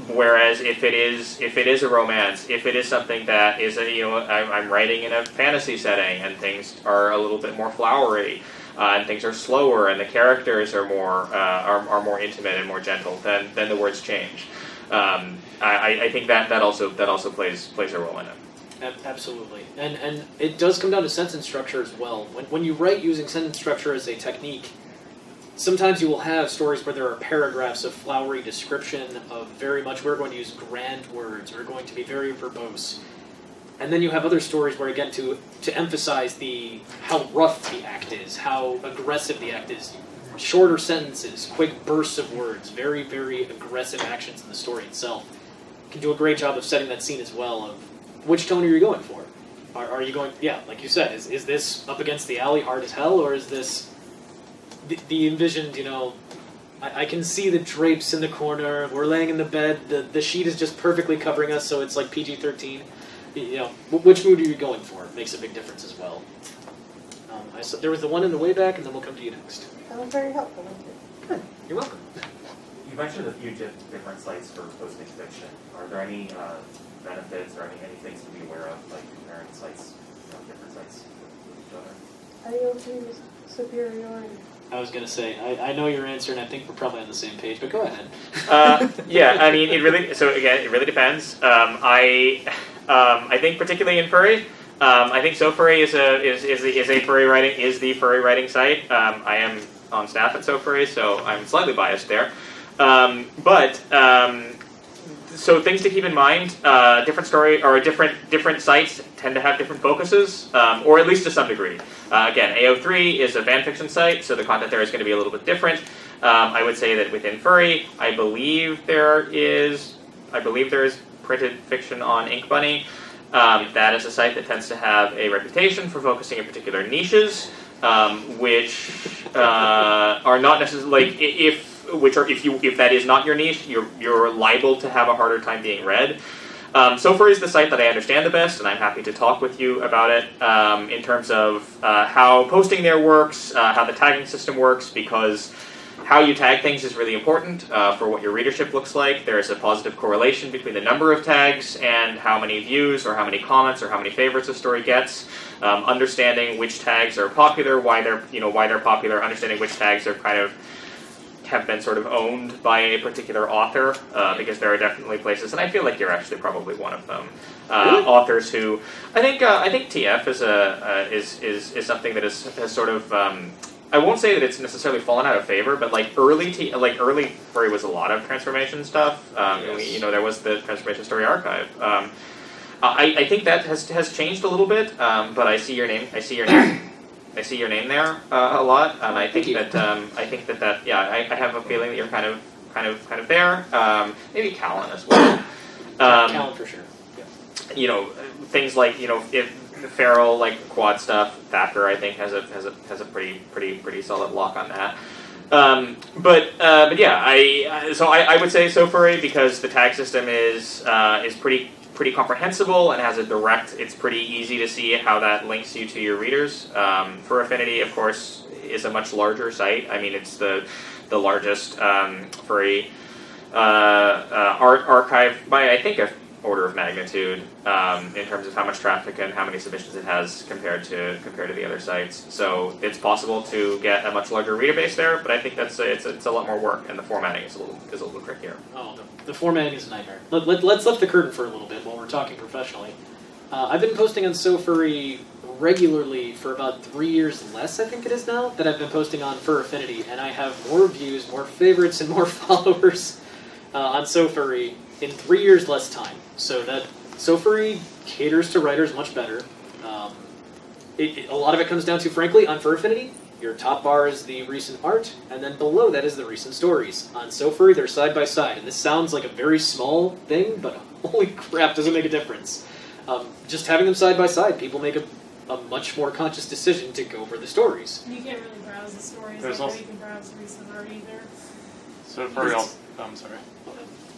Whereas if it is a romance, if it is something that is I'm writing in a fantasy setting and things are a little bit more flowery, and things are slower and the characters are more intimate and more gentle, then the words change. I think that also plays a role in it. Absolutely, and it does come down to sentence structure as well. When you write using sentence structure as a technique, sometimes you will have stories where there are paragraphs of flowery description of very much we're going to use grand words, we're going to be very verbose, and then you have other stories where again to emphasize how rough the act is, how aggressive the act is. Shorter sentences, quick bursts of words, very, very aggressive actions in the story itself can do a great job of setting that scene as well of which tone are you going for? Are you going, like you said, is this up against the alley hard as hell, or is this the envisioned, I can see the drapes in the corner, we're laying in the bed, the sheet is just perfectly covering us, so it's like PG-13. Which mood are you going for? It makes a big difference as well. There was the one in the way back, and then we'll come to you next. That was very helpful. Good. You're welcome. You mentioned a few different sites for posting fiction. Are there any benefits or any things to be aware of, like comparing sites, different sites with each other? IoT superiority. I was going to say, I know your answer, and I think we're probably on the same page, but go ahead. I mean, it really depends. I think particularly in furry, I think SoFurry is the furry writing site. I am on staff at SoFurry, so I'm slightly biased there. So things to keep in mind: different sites tend to have different focuses, or at least to some degree. Again, AO3 is a fanfiction site, so the content there is going to be a little bit different. I would say that within furry, I believe there is printed fiction on Ink Bunny. That is a site that tends to have a reputation for focusing in particular niches, which are not necessarily if that is not your niche, you're liable to have a harder time being read. SoFurry is the site that I understand the best, and I'm happy to talk with you about it in terms of how posting there works, how the tagging system works, because how you tag things is really important for what your readership looks like. There is a positive correlation between the number of tags and how many views or how many comments or how many favorites a story gets. Understanding which tags are popular, why they're popular, understanding which tags are have been sort of owned by a particular author, because there are definitely places, and I feel like you're actually probably one of them. Really? Authors who I think TF is something that has sort of. I won't say that it's necessarily fallen out of favor, but early furry was a lot of transformation stuff. Yes. There was the Transformation Story Archive. I think that has changed a little bit, but I see your name. I see your name there a lot, and I think that I have a feeling that you're kind of there. Maybe Callan as well. Callan for sure. Yeah. Things like if. Feral quad stuff. Thacker I think has a pretty solid lock on that. But yeah, I would say SoFurry because the tag system is pretty comprehensible and has a direct. It's pretty easy to see how that links you to your readers. For Affinity, of course, is a much larger site. I mean, it's the largest furry art archive by I think a order of magnitude in terms of how much traffic and how many submissions it has compared to the other sites. So it's possible to get a much larger reader base there, but I think it's a lot more work, and the formatting is a little trickier. Oh, the formatting is a nightmare. Let's lift the curtain for a little bit while we're talking professionally. I've been posting on SoFurry regularly for about 3 years less, I think it is now, that I've been posting on Fur Affinity, and I have more views, more favorites, and more followers on SoFurry in 3 years less time. So that Sofuri caters to writers much better. A lot of it comes down to, frankly, on Fur Affinity, your top bar is the recent art, and then below that is the recent stories. On Sofuri, they're side by side, and this sounds like a very small thing, but holy crap, does it make a difference. Just having them side by side, people make a much more conscious decision to go for the stories. You can't really browse the stories. There's like also- you can browse recent art either. So for I'm sorry.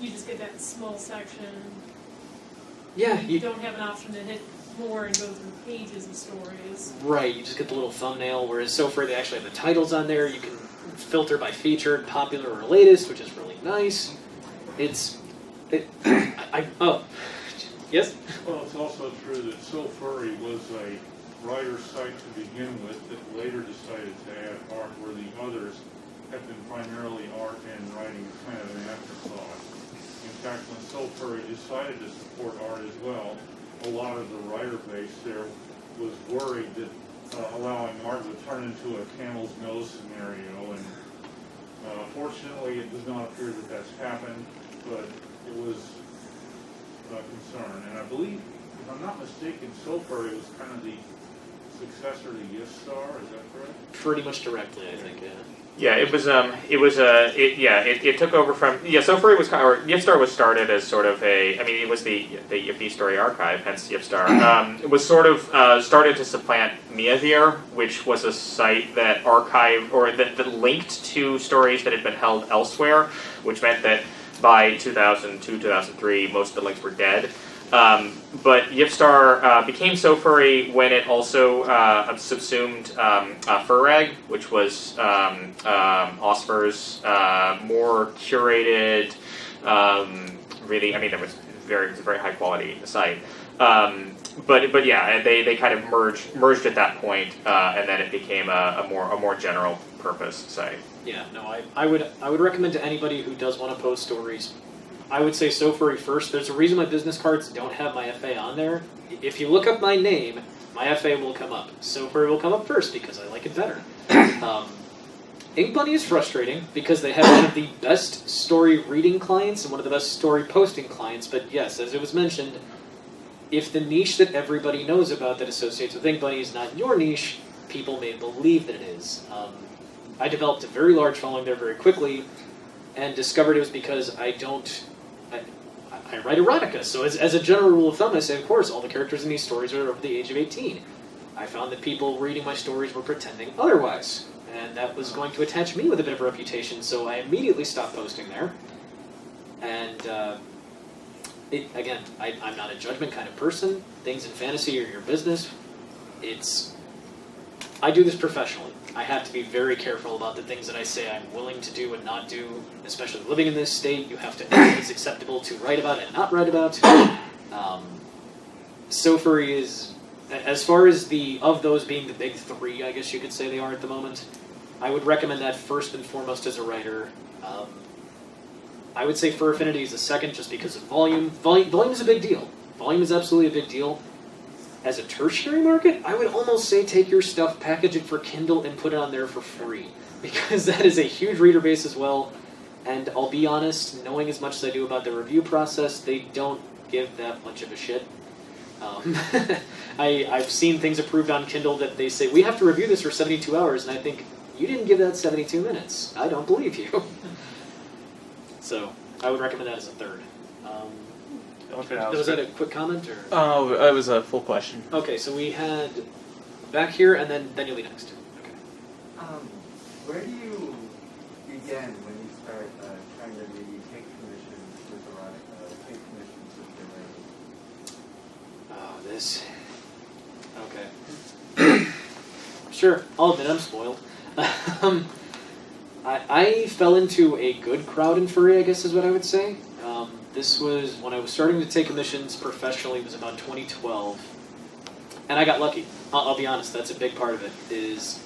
You just get that small section. Yeah, You don't have an option to hit more and go through pages of stories. right, you just get the little thumbnail, whereas Sofuri, they actually have the titles on there. You can filter by featured, popular, or latest, which is really nice. Yes? Well, it's also true that So Furry was a writer site to begin with that later decided to add art, where the others have been primarily art and writing is kind of an afterthought. In fact, when So Furry decided to support art as well, a lot of the writer base there was worried that allowing art would turn into a camel's nose scenario, and fortunately it does not appear that that's happened, but it was a concern. And I believe, if I'm not mistaken, So Furry was kind of the successor to Star, is that correct? Pretty much directly, I think, yeah. Yeah, it took over from, So Furry was, or Yipstar was started as sort of it was the Yippie Story Archive, hence Yipstar. It was sort of started to supplant Miavir, which was a site that archived, or that linked to stories that had been held elsewhere, which meant that by 2002, 2003, most of the links were dead. But Yipstar became So Furry when it also subsumed Furrag, which was Osfer's more curated, really, it was a very high quality site. But yeah, they kind of merged at that point, and then it became a more general purpose site. Yeah, no, I would recommend to anybody who does want to post stories, I would say So Furry first. There's a reason my business cards don't have my FA on there. If you look up my name, my FA will come up. So Furry will come up first because I like it better. Ink Bunny is frustrating because they have one of the best story reading clients and one of the best story posting clients, but yes, as it was mentioned, if the niche that everybody knows about that associates with Ink Bunny is not your niche, people may believe that it is. I developed a very large following there very quickly and discovered it was because I write erotica, so as a general rule of thumb, I say, of course, all the characters in these stories are over the age of 18. I found that people reading my stories were pretending otherwise, and that was going to attach me with a bit of a reputation, so I immediately stopped posting there. And, again, I'm not a judgment kind of person. Things in fantasy are your business. I do this professionally. I have to be very careful about the things that I say I'm willing to do and not do, especially living in this state. You have to know what is acceptable to write about and not write about. So Furry is, as far as of those being the big three, I guess you could say they are at the moment, I would recommend that first and foremost as a writer. I would say Fur Affinity is the second just because of volume. Volume is a big deal. Volume is absolutely a big deal. As a tertiary market, I would almost say take your stuff, package it for Kindle, and put it on there for free. Because that is a huge reader base as well. And I'll be honest, knowing as much as I do about the review process, they don't give that much of a shit. I've seen things approved on Kindle that they say, we have to review this for 72 hours, and I think, you didn't give that 72 minutes. I don't believe you. So, I would recommend that as a third. Was that a quick comment? Or? Oh, it was a full question. Okay, so we had back here, and then you'll be next. Okay. Where do you begin when you start trying to maybe take commissions with erotica, take commissions with your writing? Oh, this. Okay. Sure, I'll admit I'm spoiled. I fell into a good crowd in furry, I guess is what I would say. This was when I was starting to take commissions professionally. It was about 2012, and I got lucky. I'll be honest. That's a big part of it. Is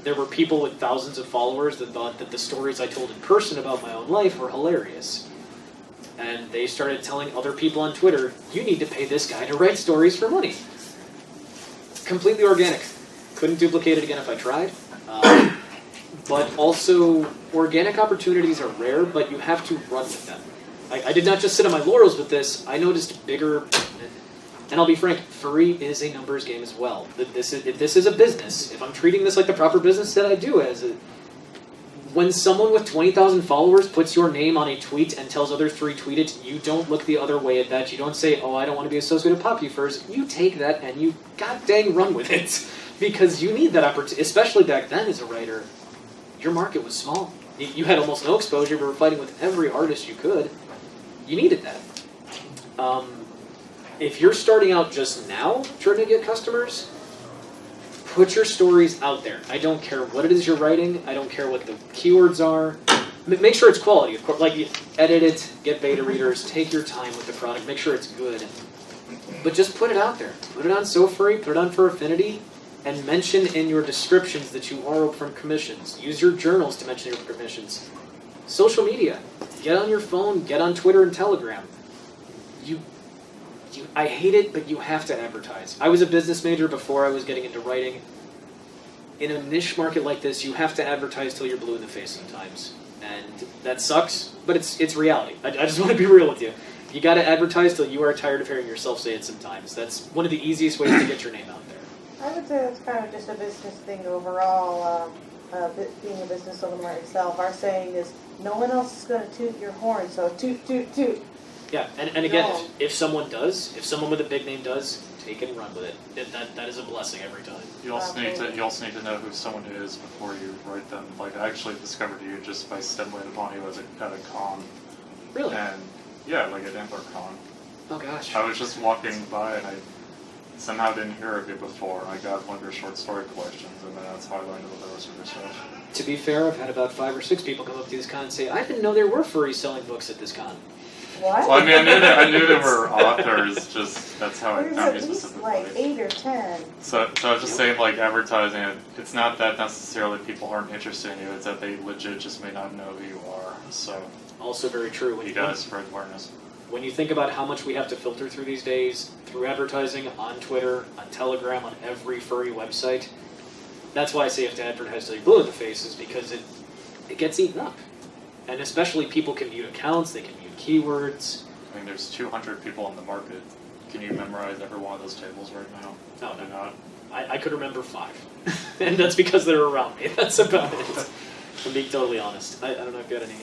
there were people with thousands of followers that thought that the stories I told in person about my own life were hilarious, and they started telling other people on Twitter, "You need to pay this guy to write stories for money." Completely organic. Couldn't duplicate it again if I tried. But also, organic opportunities are rare, but you have to run with them. I did not just sit on my laurels with this. I noticed bigger, and I'll be frank, furry is a numbers game as well. If this is a business, if I'm treating this like the proper business that I do as it, when someone with 20,000 followers puts your name on a tweet and tells others to retweet it, you don't look the other way at that. You don't say, oh, I don't want to be associated with Poppy Furs. You take that and you god dang run with it. Because you need that opportunity, especially back then as a writer. Your market was small. You had almost no exposure. You were fighting with every artist you could. You needed that. If you're starting out just now trying to get customers, put your stories out there. I don't care what it is you're writing. I don't care what the keywords are. Make sure it's quality, of course. Like, edit it, get beta readers, take your time with the product, make sure it's good. But just put it out there. Put it on SoFurry, put it on for Affinity, and mention in your descriptions that you are open from commissions. Use your journals to mention your commissions. Social media. Get on your phone, get on Twitter and Telegram. I hate it, but you have to advertise. I was a business major before I was getting into writing. In a niche market like this, you have to advertise till you're blue in the face sometimes. And that sucks, but it's reality. I just want to be real with you. You got to advertise till you are tired of hearing yourself say it sometimes. That's one of the easiest ways to get your name out there. I would say that's kind of just a business thing overall. Being a business owner itself, our saying is, no one else is going to toot your horn, so toot, toot, toot. Yeah, and again, No. if someone with a big name does, take it and run with it. That is a blessing every time. You also need to know who someone is before you write them. Like, I actually discovered you just by stumbling upon you at a con. Really? And yeah, like at AntlerCon. Oh gosh. I was just walking by and I somehow didn't hear of you before. I got one of your short story collections, and then that's how I learned about the rest of your stuff. To be fair, I've had about 5 or 6 people come up to this con and say, I didn't know there were furries selling books at this con. What? Well, I mean, I knew there were authors. Just that's how I There's found at you least specifically. like 8 or 10. So I was just saying, like, advertising it. It's not that necessarily people aren't interested in you. It's that they legit just may not know who you are. So Also very true. When you gotta spread awareness. When you think about how much we have to filter through these days, through advertising, on Twitter, on Telegram, on every furry website, that's why I say you have to advertise till you're blue in the face, is because it gets eaten up. And especially people can mute accounts, they can mute keywords. I mean, there's 200 people on the market. Can you memorize every one of those tables right now? No, Probably not. I could remember 5. And that's because they're around me. That's about it. To be totally honest. I don't know if you had any...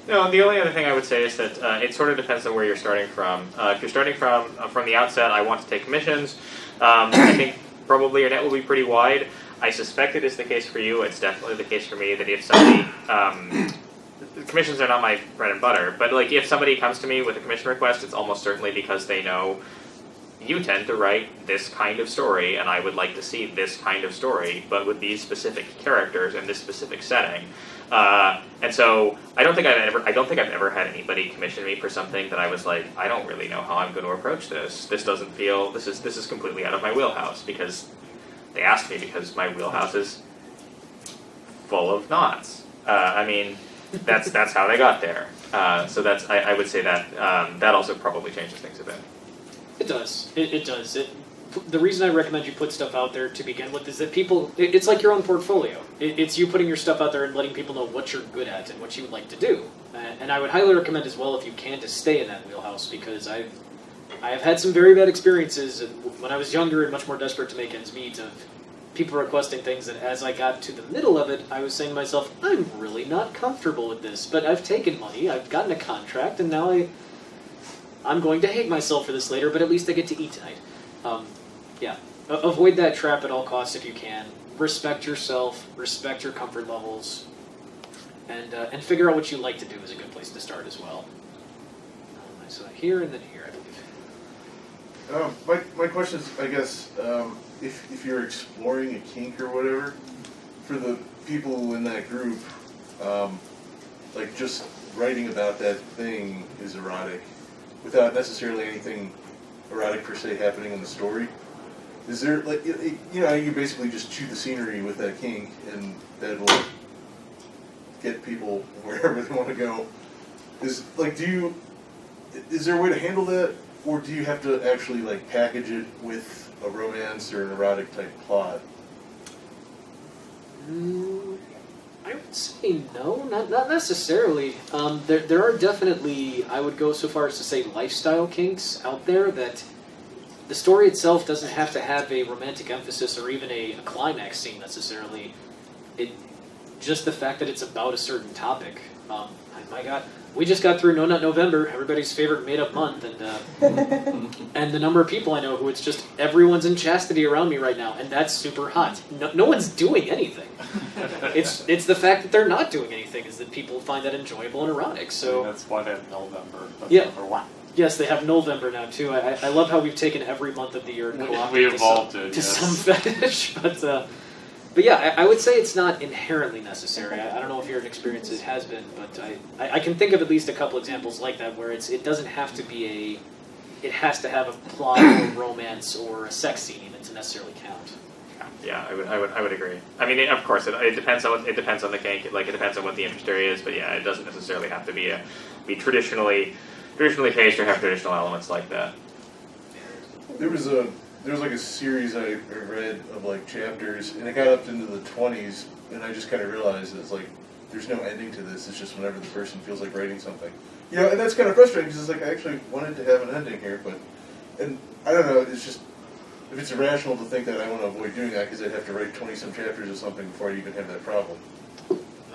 No, the only other thing I would say is that it sort of depends on where you're starting from. If you're starting from the outset, I want to take commissions, I think probably your net will be pretty wide. I suspect it is the case for you. It's definitely the case for me that if somebody... commissions are not my bread and butter, but like if somebody comes to me with a commission request, it's almost certainly because they know you tend to write this kind of story, and I would like to see this kind of story, but with these specific characters in this specific setting. And so I don't think I've ever had anybody commission me for something that I was like, I don't really know how I'm going to approach this. This doesn't feel this is completely out of my wheelhouse, because they asked me because my wheelhouse is full of knots. I mean, that's how they got there. So that's I would say that that also probably changes things a bit. It does. It does. The reason I recommend you put stuff out there to begin with is that people, it's like your own portfolio. It's you putting your stuff out there and letting people know what you're good at and what you would like to do. And I would highly recommend as well, if you can, to stay in that wheelhouse, because I have had some very bad experiences when I was younger and much more desperate to make ends meet of people requesting things that as I got to the middle of it, I was saying to myself, I'm really not comfortable with this, but I've taken money, I've gotten a contract, and now I'm going to hate myself for this later, but at least I get to eat tonight. Yeah, avoid that trap at all costs if you can. Respect yourself, respect your comfort levels, and figure out what you like to do is a good place to start as well. So here and then here, I believe. My question is, I guess, if you're exploring a kink or whatever, for the people in that group, like just writing about that thing is erotic, without necessarily anything erotic per se happening in the story. Is there, like, you know, you basically just chew the scenery with that kink, and that will get people wherever they want to go. Is there a way to handle that, or do you have to actually like package it with a romance or an erotic type plot? would say no, not necessarily. There are definitely, I would go so far as to say, lifestyle kinks out there that the story itself doesn't have to have a romantic emphasis or even a climax scene necessarily. Just the fact that it's about a certain topic. My God, we just got through No Nut November, everybody's favorite made-up month, and and the number of people I know who it's just everyone's in chastity around me right now, and that's super hot. No one's doing anything. It's the fact that they're not doing anything is that people find that enjoyable and erotic. So that's why they have November. That's Yeah. number one. yes, they have November now too. I love how we've taken every month of the year and co-opted We to evolved some, it, to yes. some fetish, but yeah, I would say it's not inherently necessary. I don't know if your experience it has been, but I can think of at least a couple examples like that where it doesn't have to be it has to have a plot or romance or a sex scene even to necessarily count. Yeah, I would agree. I mean, of course, it depends on it depends on the kink. Like it depends on what the interest area is. But yeah, it doesn't necessarily have to be traditionally paced or have traditional elements like that. There was like a series I read of like chapters, and it got up into the 20s, and I just kind of realized it's like there's no ending to this. It's just whenever the person feels like writing something. You know, and that's kind of frustrating because it's like I actually wanted to have an ending here, and I don't know. It's just if it's irrational to think that I want to avoid doing that because I'd have to write 20-some chapters of something before I even have that problem.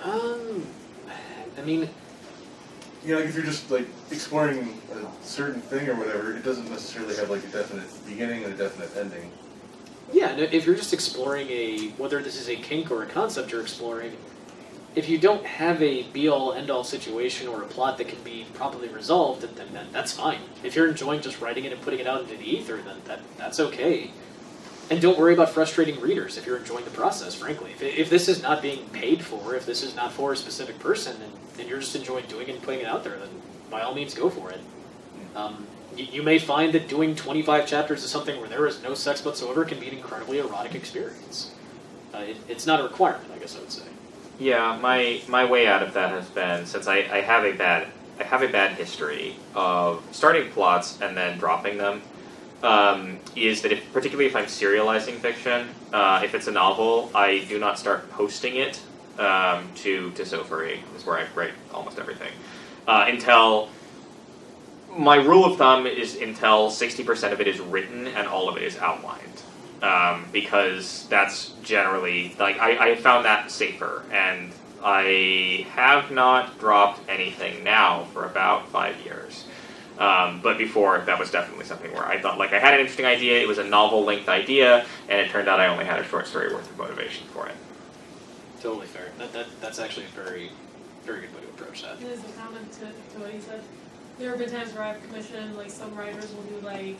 I mean, you know, like if you're just like exploring a certain thing or whatever, it doesn't necessarily have like a definite beginning and a definite ending. yeah, and if you're just exploring whether this is a kink or a concept you're exploring, if you don't have a be-all, end-all situation or a plot that can be properly resolved, then that's fine. If you're enjoying just writing it and putting it out into the ether, then that's okay. And don't worry about frustrating readers if you're enjoying the process, frankly. If this is not being paid for, if this is not for a specific person, and you're just enjoying doing it and putting it out there, then by all means go for it. You may find that doing 25 chapters of something where there is no sex whatsoever can be an incredibly erotic experience. It's not a requirement, I guess I would say. Yeah, my way out of that has been, since I have a bad history of starting plots and then dropping them, is that particularly if I'm serializing fiction, if it's a novel, I do not start posting it to Sofari, is where I write almost everything, until my rule of thumb is until 60% of it is written and all of it is outlined. Because that's generally, like, I found that safer, and I have not dropped anything now for about 5 years. But before, that was definitely something where I thought, like, I had an interesting idea, it was a novel-length idea, and it turned out I only had a short story worth of motivation for it. Totally fair. That's actually a very, very good way to approach that. As a comment to what he said, there have been times where I've commissioned, like, some writers will do, like,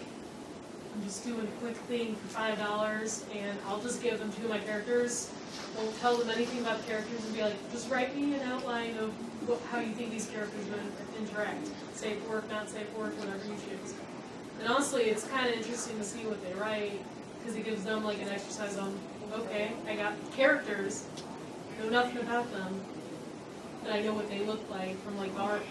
I'm just doing a quick thing for $5, and I'll just give them to my characters. Won't tell them anything about the characters and be like, just write me an outline of how you think these characters would interact. Safe work, not safe work, whatever you choose. And honestly, it's kind of interesting to see what they write, because it gives them like an exercise on, okay, I got characters, know nothing about them, but I know what they look like from like art.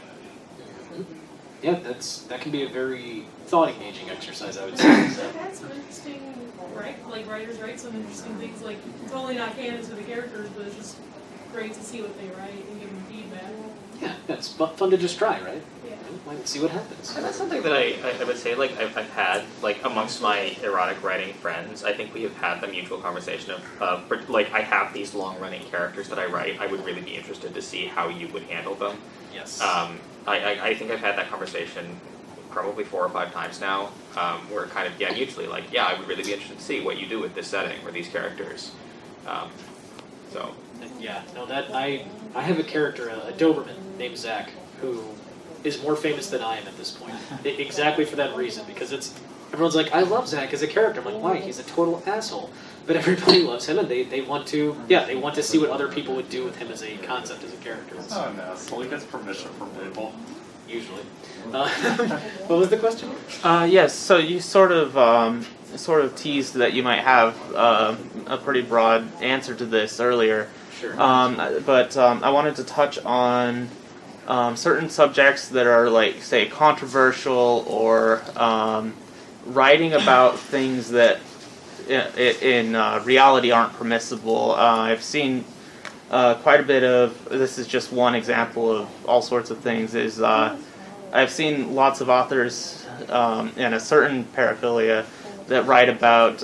Yeah, that can be a very thought-engaging exercise, I would say. I've had some interesting, writers write some interesting things, like totally not canon to the characters, but it's just great to see what they write and give them feedback. Yeah, it's fun to just try, right? Yeah. Might see what happens. And that's something that I would say, like, I've had, like, amongst my erotic writing friends, I think we have had the mutual conversation of like, I have these long-running characters that I write, I would really be interested to see how you would handle them. Yes. I think I've had that conversation probably 4 or 5 times now, where kind of, mutually, like, I would really be interested to see what you do with this setting or these characters. Yeah, no, I have a character, a Doberman named Zach, who is more famous than I am at this point. Exactly for that reason, because everyone's like, I love Zach as a character. I'm like, why? He's a total asshole. But everybody loves him, and they want to see what other people would do with him as a concept, as a character. It's not an asshole. He gets permission from Mabel. Usually. What was the question? Yes, so you sort of teased that you might have a pretty broad answer to this earlier. Sure. But I wanted to touch on certain subjects that are, like, say, controversial, or writing about things that in reality aren't permissible. I've seen quite a bit of, this is just one example of all sorts of things, is I've seen lots of authors in a certain paraphilia that write about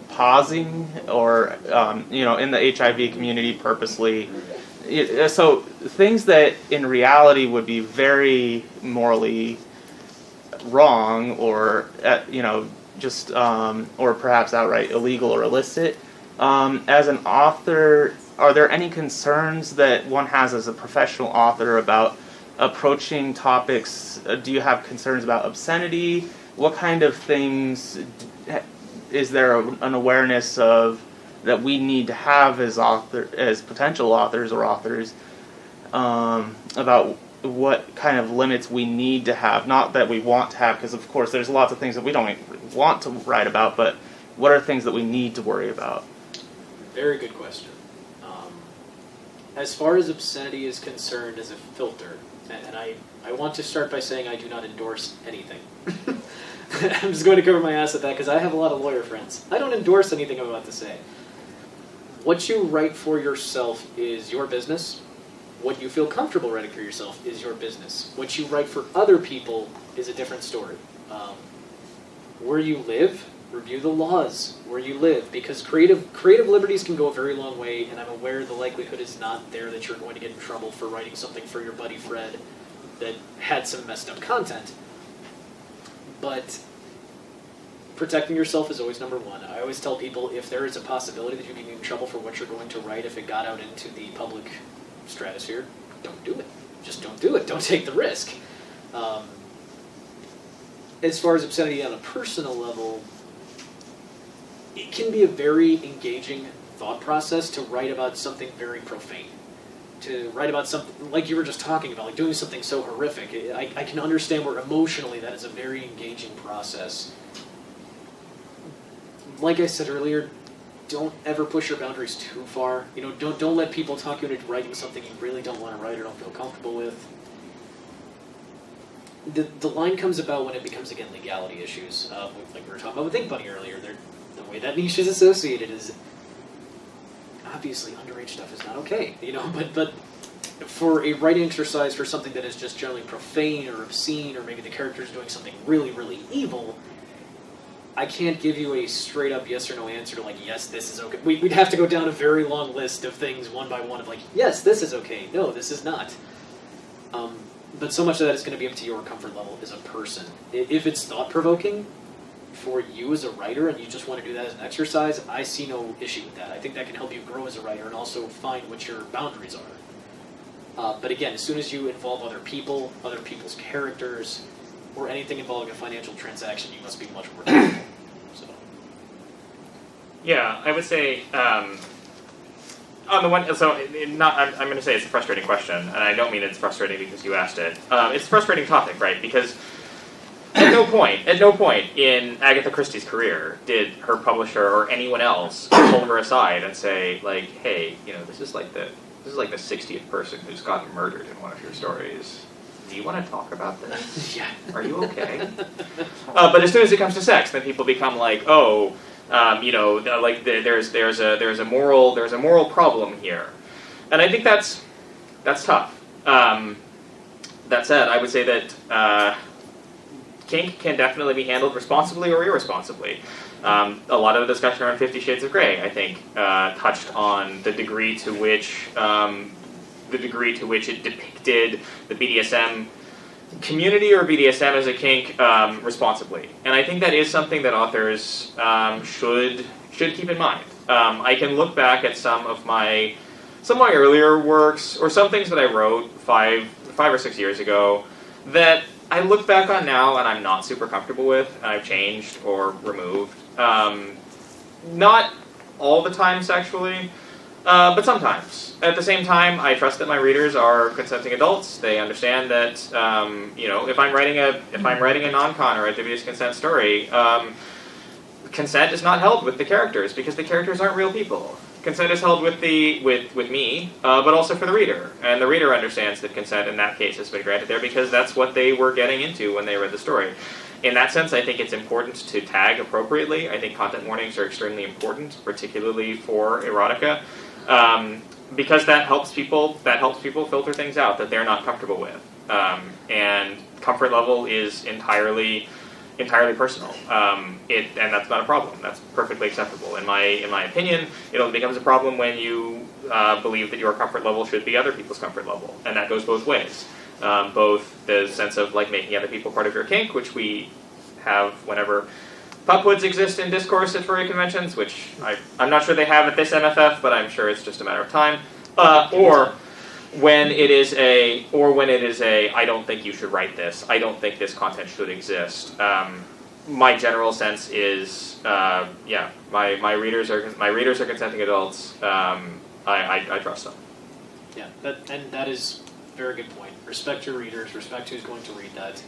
pausing or, in the HIV community purposely. So things that in reality would be very morally wrong or, just, or perhaps outright illegal or illicit. As an author, are there any concerns that one has as a professional author about approaching topics? Do you have concerns about obscenity? What kind of things is there an awareness of that we need to have as potential authors or authors about what kind of limits we need to have? Not that we want to have, because of course there's lots of things that we don't want to write about, but what are things that we need to worry about? Very good question. As far as obscenity is concerned as a filter, and I want to start by saying I do not endorse anything. I'm just going to cover my ass at that because I have a lot of lawyer friends. I don't endorse anything I'm about to say. What you write for yourself is your business. What you feel comfortable writing for yourself is your business. What you write for other people is a different story. Where you live, review the laws where you live, because creative liberties can go a very long way, and I'm aware the likelihood is not there that you're going to get in trouble for writing something for your buddy Fred that had some messed up content. But protecting yourself is always number one. I always tell people if there is a possibility that you can get in trouble for what you're going to write if it got out into the public stratosphere, don't do it. Just don't do it. Don't take the risk. As far as obscenity on a personal level, it can be a very engaging thought process to write about something very profane. To write about something, like you were just talking about, like doing something so horrific. I can understand where emotionally that is a very engaging process. Like I said earlier, don't ever push your boundaries too far. Don't let people talk you into writing something you really don't want to write or don't feel comfortable with. The line comes about when it becomes, again, legality issues. Like we were talking about with Ink Bunny earlier. The way that niche is associated is obviously underage stuff is not okay, but for a writing exercise for something that is just generally profane or obscene, or maybe the character is doing something really, really evil, I can't give you a straight up yes or no answer to yes, this is okay. We'd have to go down a very long list of things one by one of yes, this is okay, no, this is not. But so much of that is going to be up to your comfort level as a person. If it's thought-provoking for you as a writer and you just want to do that as an exercise, I see no issue with that. I think that can help you grow as a writer and also find what your boundaries are. But again, as soon as you involve other people, other people's characters, or anything involving a financial transaction, you must be much more careful. So. Yeah, I would say on the one, I'm going to say it's a frustrating question, and I don't mean it's frustrating because you asked it. It's a frustrating topic, right? Because at no point in Agatha Christie's career did her publisher or anyone else pull her aside and say, hey, this is like the 60th person who's gotten murdered in one of your stories. Do you want to talk about this? Yeah. Are you okay? But as soon as it comes to sex, then people become there's a moral problem here, and I think that's tough. That said, I would say that kink can definitely be handled responsibly or irresponsibly. A lot of the discussion around 50 Shades of Grey, I think, touched on the degree to which it depicted the BDSM community or BDSM as a kink responsibly. And I think that is something that authors should keep in mind. I can look back at some of my earlier works or some things that I wrote five or 6 years ago that I look back on now and I'm not super comfortable with, and I've changed or removed. Not all the time sexually, but sometimes. At the same time, I trust that my readers are consenting adults. They understand that, if I'm writing a non-con or a dubious consent story, consent is not held with the characters because the characters aren't real people. Consent is held with me, but also for the reader, and the reader understands that consent in that case has been granted there because that's what they were getting into when they read the story. In that sense, I think it's important to tag appropriately. I think content warnings are extremely important, particularly for erotica. because that helps people filter things out that they're not comfortable with. And comfort level is entirely personal. And that's not a problem. That's perfectly acceptable. In my opinion, it only becomes a problem when you believe that your comfort level should be other people's comfort level, and that goes both ways. Both the sense of like making other people part of your kink, which we have whenever puphoods exist in discourse at furry conventions, which I'm not sure they have at this MFF, but I'm sure it's just a matter of time. Or when it is a I don't think you should write this. I don't think this content should exist. My general sense is, my readers are consenting adults. I trust them. Yeah, that is a very good point. Respect your readers. Respect who's going to read that.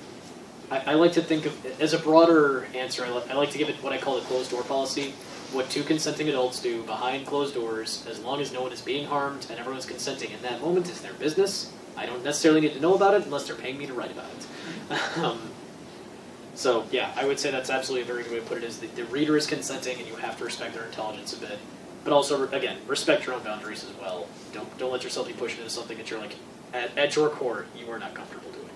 I like to think of, as a broader answer, I like to give it what I call the closed door policy. What two consenting adults do behind closed doors, as long as no one is being harmed and everyone's consenting in that moment, is their business. I don't necessarily need to know about it unless they're paying me to write about it. So, yeah, I would say that's absolutely a very good way to put it, is the reader is consenting and you have to respect their intelligence a bit. But also, again, respect your own boundaries as well. Don't let yourself be pushed into something that you're like, at your core, you are not comfortable doing.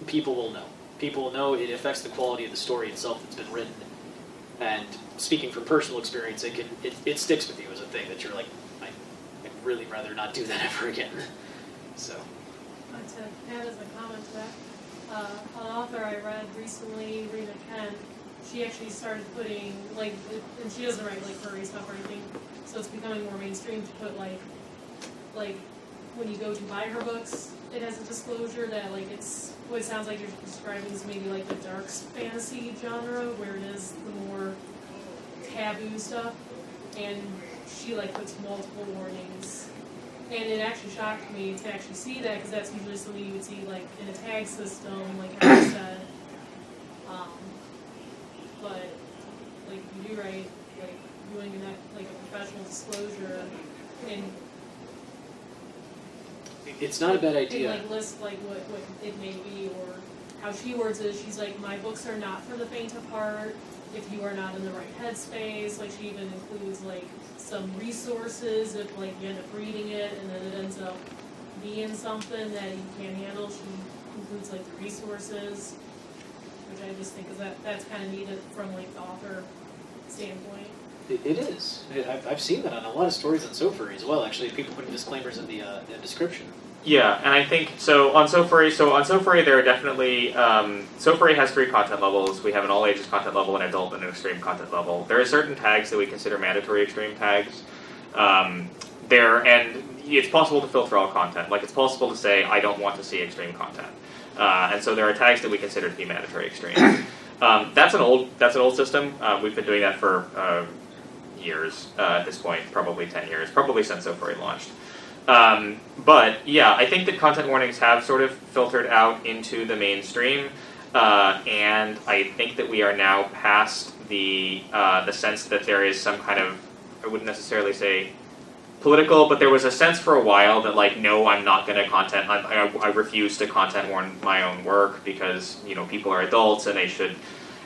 People will know. People will know. It affects the quality of the story itself that's been written. And speaking from personal experience, it sticks with you as a thing that you're like, I'd really rather not do that ever again. So. To add as a comment to that, an author I read recently, Rena Kent, she actually started putting, like, and she doesn't write, like, furry stuff or anything, so it's becoming more mainstream to put, like, when you go to buy her books, it has a disclosure that, like, it's, what it sounds like you're describing is maybe, like, the dark fantasy genre, where it is the more taboo stuff, and she, like, puts multiple warnings. And it actually shocked me to actually see that, because that's usually something you would see, like, in a tag system, like I said. But, like, you do write, like, doing that, like, a professional disclosure, and it's not a bad idea. And, like, list, like, what it may be, or how she words it. She's like, my books are not for the faint of heart, if you are not in the right headspace. Like, she even includes, like, some resources if, like, you end up reading it and then it ends up being something that you can't handle. She includes, like, the resources, which I just think is that's kind of needed from, like, the author standpoint. It is. I've seen that on a lot of stories on SoFurry as well, actually, people putting disclaimers in the description. Yeah, and I think, so on SoFurry there are definitely, SoFurry has 3 content levels. We have an all ages content level, an adult, and an extreme content level. There are certain tags that we consider mandatory extreme tags. And it's possible to filter all content. Like, it's possible to say, I don't want to see extreme content. And so there are tags that we consider to be mandatory extreme. That's an old system. We've been doing that for years at this point, probably 10 years, probably since SoFurry launched. But yeah, I think that content warnings have sort of filtered out into the mainstream, and I think that we are now past the sense that there is some kind of, I wouldn't necessarily say political, but there was a sense for a while that, like, no, I'm not going to I refuse to content warn my own work because, you know, people are adults and they should.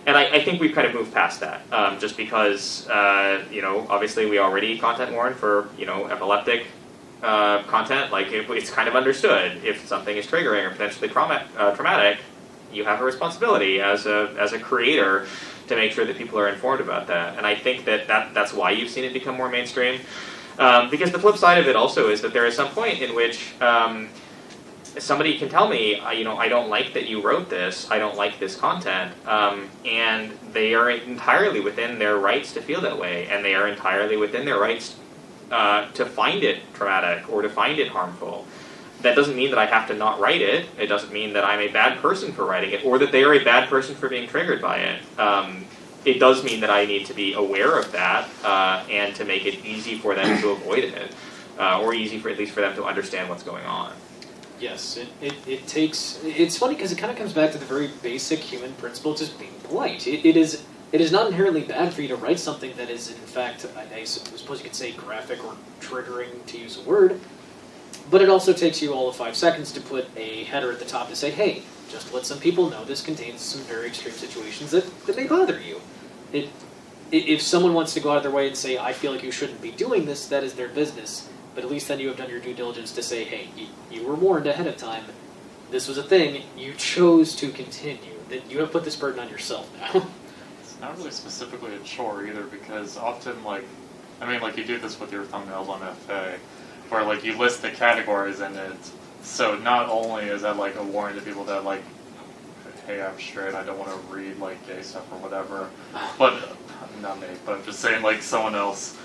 And I think we've kind of moved past that, just because, you know, obviously we already content warn for, you know, epileptic content. Like, it's kind of understood. If something is triggering or potentially traumatic, you have a responsibility as a creator to make sure that people are informed about that. And I think that's why you've seen it become more mainstream. Because the flip side of it also is that there is some point in which somebody can tell me, you know, I don't like that you wrote this, I don't like this content, and they are entirely within their rights to feel that way, and they are entirely within their rights to find it traumatic or to find it harmful. That doesn't mean that I have to not write it. It doesn't mean that I'm a bad person for writing it, or that they are a bad person for being triggered by it. It does mean that I need to be aware of that, and to make it easy for them to avoid it, or easy for at least for them to understand what's going on. Yes, it takes. It's funny because it kind of comes back to the very basic human principle, just being polite. It is not inherently bad for you to write something that is, in fact, I suppose you could say graphic or triggering, to use a word. But it also takes you all of 5 seconds to put a header at the top to say, hey, just let some people know this contains some very extreme situations that may bother you. if someone wants to go out of their way and say, I feel like you shouldn't be doing this, that is their business. But at least then you have done your due diligence to say, hey, you were warned ahead of time. This was a thing. You chose to continue. That you have put this burden on yourself now. It's not really specifically a chore either, because often, like, you do this with your thumbnails on FA, where, like, you list the categories in it. So not only is that, like, a warning to people that, like, hey, I'm straight, I don't want to read, like, gay stuff or whatever. But, not me, but I'm just saying, like, someone else.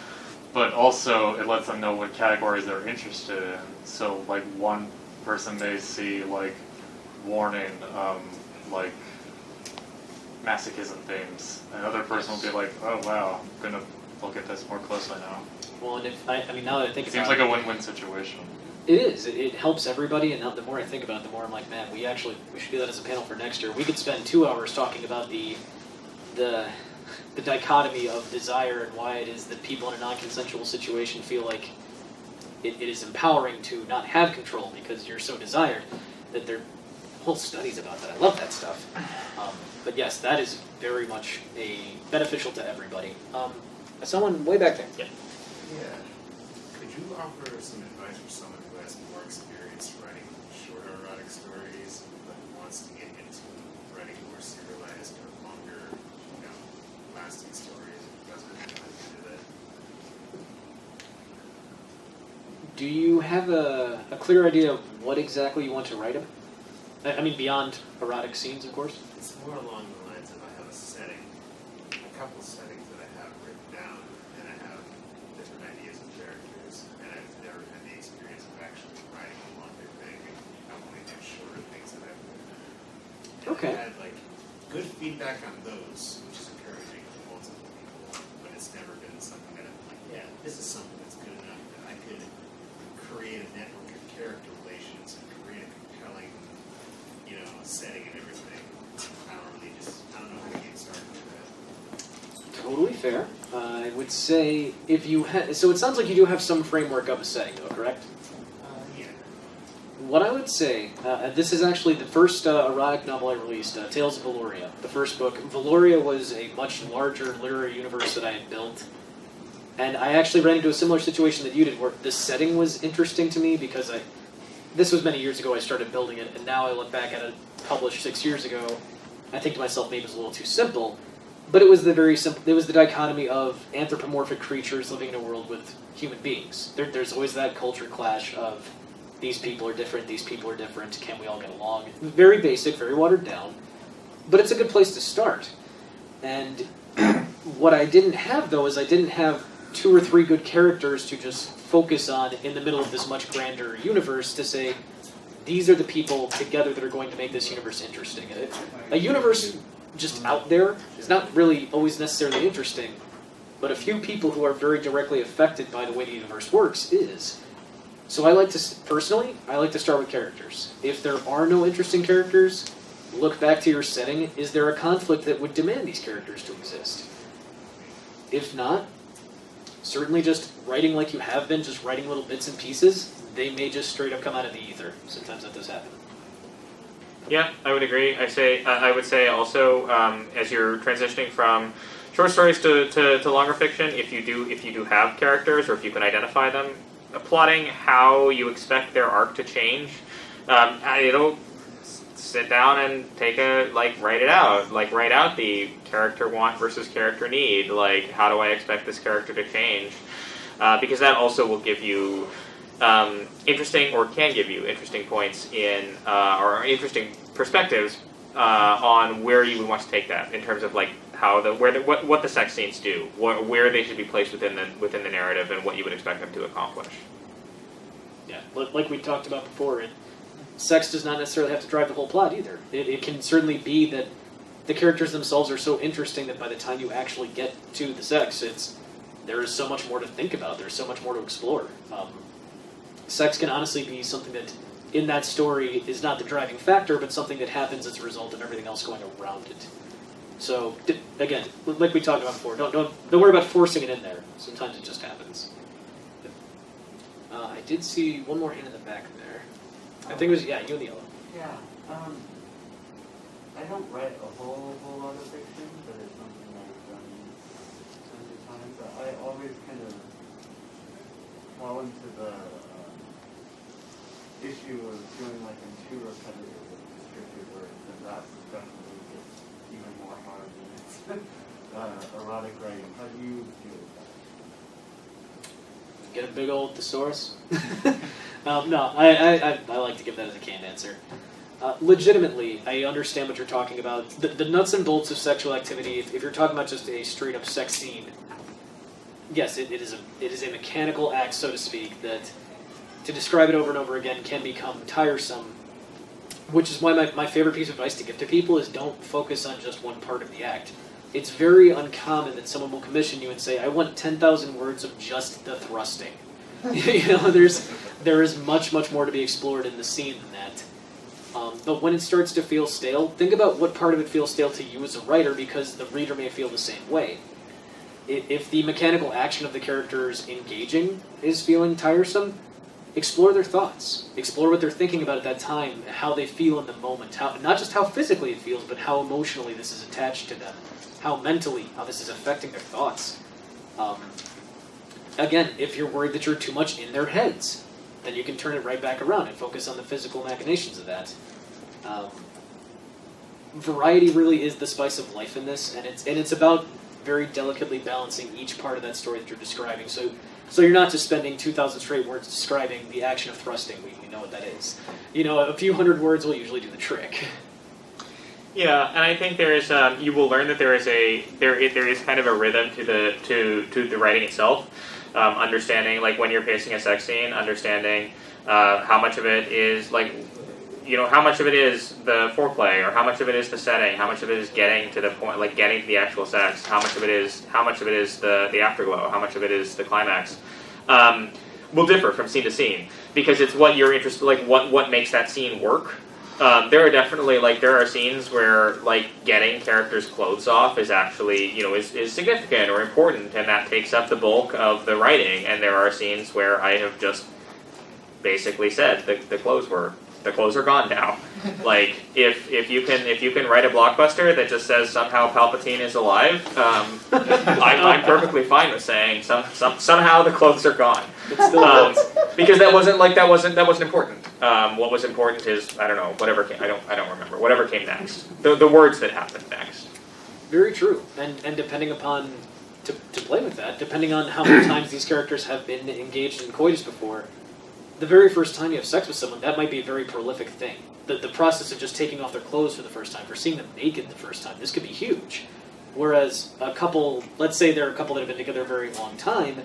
But also, it lets them know what categories they're interested in. So, like, one person may see, like, warning, like, masochism themes. Another person will be like, oh, wow, I'm going to look at this more closely now. Well, and if I mean, now that I think It about seems like a win-win situation. It is. It helps everybody, and now the more I think about it, the more I'm like, man, we should do that as a panel for next year. We could spend 2 hours talking about the dichotomy of desire and why it is that people in a non-consensual situation feel like it is empowering to not have control because you're so desired. That there are whole studies about that. I love that stuff. But yes, that is very much beneficial to everybody. Someone way back there. Yeah. Yeah. Could you offer some advice for someone who has more experience writing shorter erotic stories but wants to get into writing more serialized or longer, lasting stories and doesn't know how to do that? Do you have a clear idea of what exactly you want to write about? I mean, beyond erotic scenes, of course. It's more along the lines of I have a setting, a couple settings that I have written down, and I have different ideas of characters, and I've never had the experience of actually writing a longer thing, and I've only done shorter things that I've written. And Okay. I've had good feedback on those, which is encouraging to multiple people, but it's never been something that I'm like, yeah, this is something that's good enough that I could create a network of character relations and create a compelling setting and everything. I don't know how to get started with that. Totally fair. I would say if you so it sounds like you do have some framework of a setting, though, correct? Yeah. What I would say, this is actually the first erotic novel I released, Tales of Valoria, the first book. Valoria was a much larger literary universe that I had built. And I actually ran into a similar situation that you did, where the setting was interesting to me because this was many years ago I started building it, and now I look back at it published 6 years ago, I think to myself maybe it was a little too simple, but it was the dichotomy of anthropomorphic creatures living in a world with human beings. There's always that culture clash of these people are different, can we all get along? Very basic, very watered down, but it's a good place to start. And what I didn't have, though, is I didn't have 2 or 3 good characters to just focus on in the middle of this much grander universe to say, these are the people together that are going to make this universe interesting. A universe just out there is not really always necessarily interesting, but a few people who are very directly affected by the way the universe works is. So I like to start with characters. If there are no interesting characters, look back to your setting. Is there a conflict that would demand these characters to exist? If not, certainly just writing like you have been, just writing little bits and pieces, they may just straight up come out of the ether. Sometimes that does happen. Yeah, I would agree. I would say also, as you're transitioning from short stories to longer fiction, if you do have characters, or if you can identify them, plotting how you expect their arc to change, it'll sit down and write it out. Write out the character want versus character need. How do I expect this character to change? Because that also will give you can give you interesting points or interesting perspectives on where you would want to take that in terms of what the sex scenes do, where they should be placed within the narrative, and what you would expect them to accomplish. Yeah, like we talked about before, sex does not necessarily have to drive the whole plot either. It can certainly be that the characters themselves are so interesting that by the time you actually get to the sex, there is so much more to think about. There's so much more to explore. Sex can honestly be something that, in that story, is not the driving factor, but something that happens as a result of everything else going around it. So, again, like we talked about before, don't worry about forcing it in there. Sometimes it just happens. I did see one more hand in the back there. I think it was, you and the yellow. Yeah, I don't write a whole lot of fiction, but it's something I've done times, I always kind of fall into the issue of feeling like I'm too repetitive with descriptive words, and that's definitely gets even more hard when it's erotic writing. How do you deal with that? Get a big old thesaurus. No, I like to give that as a canned answer. Legitimately, I understand what you're talking about. The nuts and bolts of sexual activity, if you're talking about just a straight up sex scene, yes, it is a mechanical act, so to speak, that to describe it over and over again can become tiresome, which is why my favorite piece of advice to give to people is don't focus on just one part of the act. It's very uncommon that someone will commission you and say, I want 10,000 words of just the thrusting. There is much, much more to be explored in the scene than that. But when it starts to feel stale, think about what part of it feels stale to you as a writer, because the reader may feel the same way. If the mechanical action of the characters engaging is feeling tiresome, explore their thoughts. Explore what they're thinking about at that time, how they feel in the moment. Not just how physically it feels, but how emotionally this is attached to them. How mentally, how this is affecting their thoughts. Again, if you're worried that you're too much in their heads, then you can turn it right back around and focus on the physical machinations of that. Variety really is the spice of life in this, and it's about very delicately balancing each part of that story that you're describing. So you're not just spending 2,000 straight words describing the action of thrusting. We know what that is. A few hundred words will usually do the trick. Yeah, and I think there is you will learn that there is kind of a rhythm to the writing itself. Understanding, like, when you're pacing a sex scene, understanding how much of it is how much of it is the foreplay, or how much of it is the setting, how much of it is getting to the point, like getting to the actual sex, how much of it is the afterglow, how much of it is the climax, will differ from scene to scene, because it's what you're interested, like what makes that scene work. There are definitely, there are scenes where, getting characters' clothes off is actually, is significant or important, and that takes up the bulk of the writing, and there are scenes where I have just basically said the clothes are gone now. If you can write a blockbuster that just says somehow Palpatine is alive, I'm perfectly fine with saying somehow the clothes are gone. Because that wasn't important. What was important is, I don't know, whatever came, I don't remember, whatever came next. The words that happened next. Very true. And depending upon, to play with that, depending on how many times these characters have been engaged in coitus before, the very first time you have sex with someone, that might be a very prolific thing. The process of just taking off their clothes for the first time, for seeing them naked the first time, this could be huge. Whereas a couple, let's say they're a couple that have been together a very long time,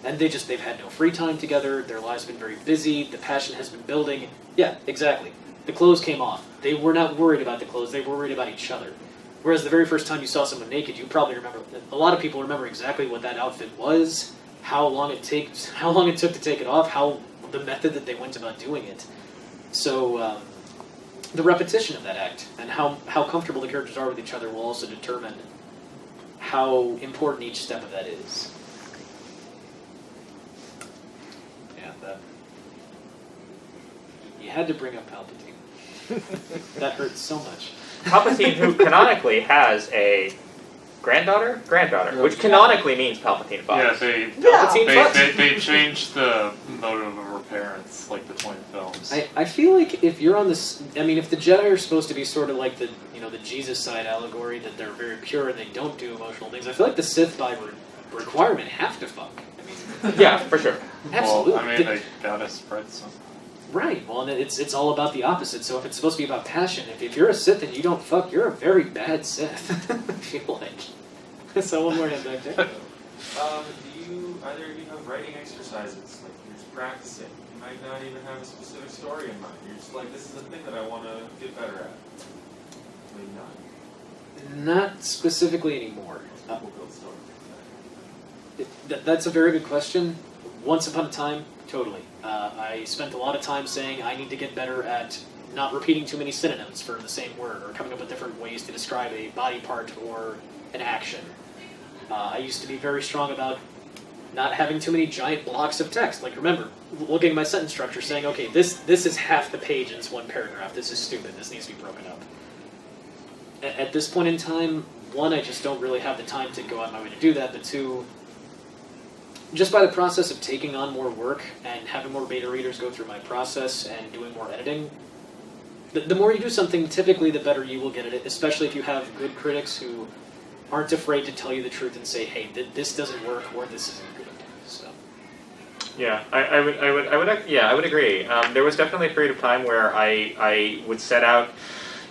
and they've had no free time together, their lives have been very busy, the passion has been building. Yeah, exactly. The clothes came off. They were not worried about the clothes, they were worried about each other. Whereas the very first time you saw someone naked, you probably remember, a lot of people remember exactly what that outfit was, how long it took to take it off, the method that they went about doing it. So the repetition of that act and how comfortable the characters are with each other will also determine how important each step of that is. Yeah, you had to bring up Palpatine. That hurts so much. Palpatine, who canonically has a granddaughter, which canonically means Palpatine Fox. Yeah, they changed the motive of her parents, between films. I feel like if you're on this, if the Jedi are supposed to be sort of like the Jesus side allegory, that they're very pure and they don't do emotional things, I feel like the Sith by requirement have to fuck. Yeah, for sure. Absolutely. Well, they gotta spread something. Right. Well, and it's all about the opposite. So if it's supposed to be about passion, if you're a Sith and you don't fuck, you're a very bad Sith. I feel like. So one more hand back there. Do you either of you have writing exercises? You're just practicing. You might not even have a specific story in mind. You're just this is a thing that I want to get better at. Maybe not. Not specifically anymore. People build stories. That's a very good question. Once upon a time, totally. I spent a lot of time saying I need to get better at not repeating too many synonyms for the same word, or coming up with different ways to describe a body part or an action. I used to be very strong about not having too many giant blocks of text. Remember, looking at my sentence structure, saying, okay, this is half the page in this one paragraph. This is stupid. This needs to be broken up. At this point in time, one, I just don't really have the time to go out my way to do that, but two, just by the process of taking on more work and having more beta readers go through my process and doing more editing, the more you do something, typically the better you will get at it, especially if you have good critics who aren't afraid to tell you the truth and say, hey, this doesn't work or this isn't good. So. Yeah, I would agree. There was definitely a period of time where I would set out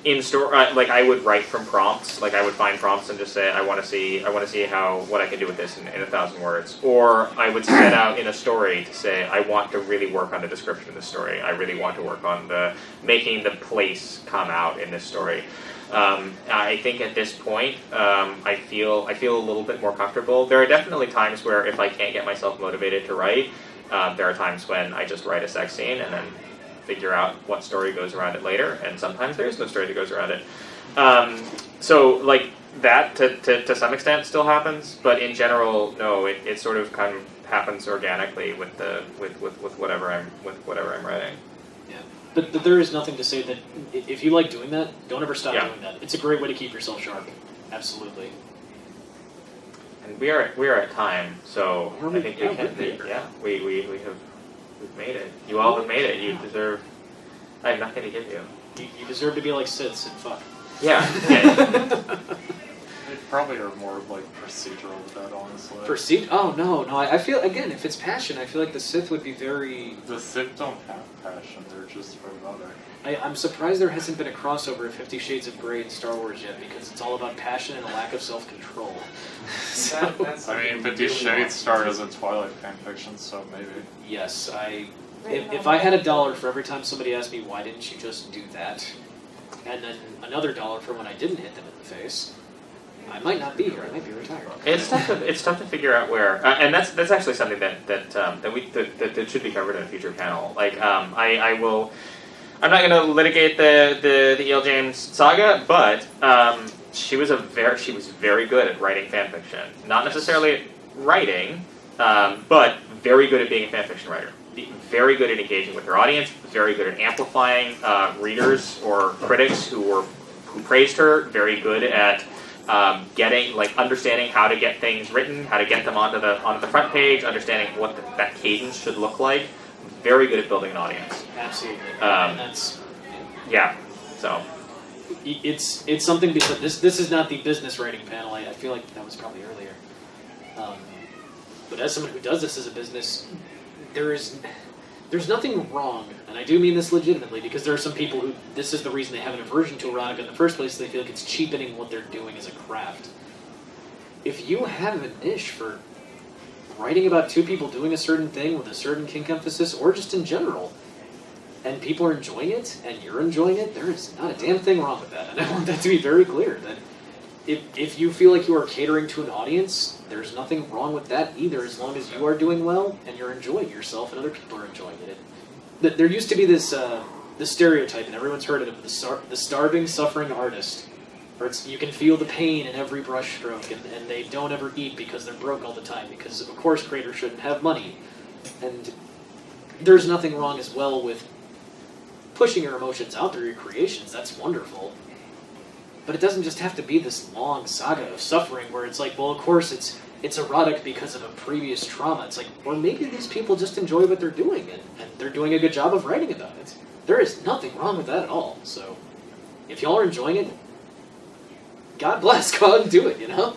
in store, like I would write from prompts. Like I would find prompts and just say, I want to see what I can do with this in 1,000 words. Or I would set out in a story to say, I want to really work on the description of the story. I really want to work on making the place come out in this story. I think at this point, I feel a little bit more comfortable. There are definitely times where if I can't get myself motivated to write, there are times when I just write a sex scene and then figure out what story goes around it later, and sometimes there's no story that goes around it. So like that to some extent still happens, but in general, no, it sort of kind of happens organically with whatever I'm writing. Yeah, but there is nothing to say that if you like doing that, don't ever stop doing that. It's a great way to keep yourself sharp. Absolutely. And we are at time, so I think we've made it. You all have made it. You deserve. I have nothing to give you. You deserve to be like Siths and fuck. Yeah. They probably are more like procedural with that, honestly. Oh no! I feel again, if it's passion, I feel like the Sith would be very. The Sith don't have passion; they're just for another. I'm surprised there hasn't been a crossover of 50 Shades of Grey in Star Wars yet, because it's all about passion and a lack of self-control. So, I mean, 50 Shades started as a Twilight fanfiction, so maybe. Yes, if I had $1 for every time somebody asked me, why didn't you just do that, and then another $1 for when I didn't hit them in the face, I might not be here. I might be retired. It's tough to figure out where, and that's actually something that should be covered in a future panel. Like I'm not going to litigate the E.L. James saga, but she was very good at writing fanfiction. Not necessarily at writing, but very good at being a fanfiction writer. Very good at engaging with her audience. Very good at amplifying readers or critics who praised her. Very good at understanding how to get things written, how to get them onto the front page, understanding what that cadence should look like. Very good at building an audience. Absolutely. And that's So it's something because this is not the business writing panel. I feel like that was probably earlier. But as someone who does this as a business, there's nothing wrong, and I do mean this legitimately, because there are some people who this is the reason they have an aversion to erotica in the first place. They feel like it's cheapening what they're doing as a craft. If you have a niche for writing about two people doing a certain thing with a certain kink emphasis, or just in general, and people are enjoying it, and you're enjoying it, there is not a damn thing wrong with that. And I want that to be very clear, that if you feel like you are catering to an audience, there's nothing wrong with that either, as long as you are doing well, and you're enjoying yourself, and other people are enjoying it. There used to be this stereotype, and everyone's heard of it, the starving, suffering artist. Or you can feel the pain in every brushstroke, and they don't ever eat because they're broke all the time, because of course creators shouldn't have money. And there's nothing wrong as well with pushing your emotions out through your creations. That's wonderful. But it doesn't just have to be this long saga of suffering where it's like, well, of course it's erotic because of a previous trauma. It's like, well, maybe these people just enjoy what they're doing, and they're doing a good job of writing about it. There is nothing wrong with that at all. So if y'all are enjoying it, God bless, go out and do it, you know?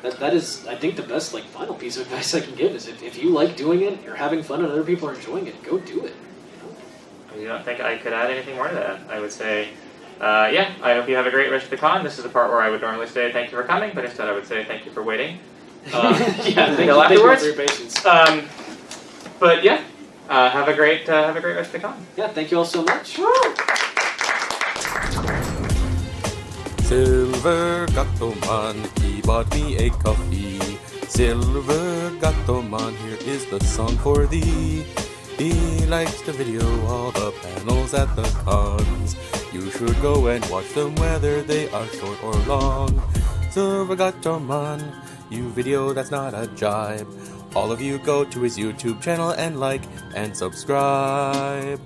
That is, I think, the best final piece of advice I can give is if you like doing it, you're having fun, and other people are enjoying it, go do it. You don't think I could add anything more to that? I would say, I hope you have a great rest of the con. This is the part where I would normally say thank you for coming, but instead I would say thank you for waiting. Thank you for your patience. But yeah, have a great rest of the con. Yeah, thank you all so much. Silver Gatoman, he bought me a coffee. Silver Gatoman, here is the song for thee. He likes to video all the panels at the cons. You should go and watch them whether they are short or long. Silver Gatoman, you video that's not a jibe. All of you go to his YouTube channel and like and subscribe.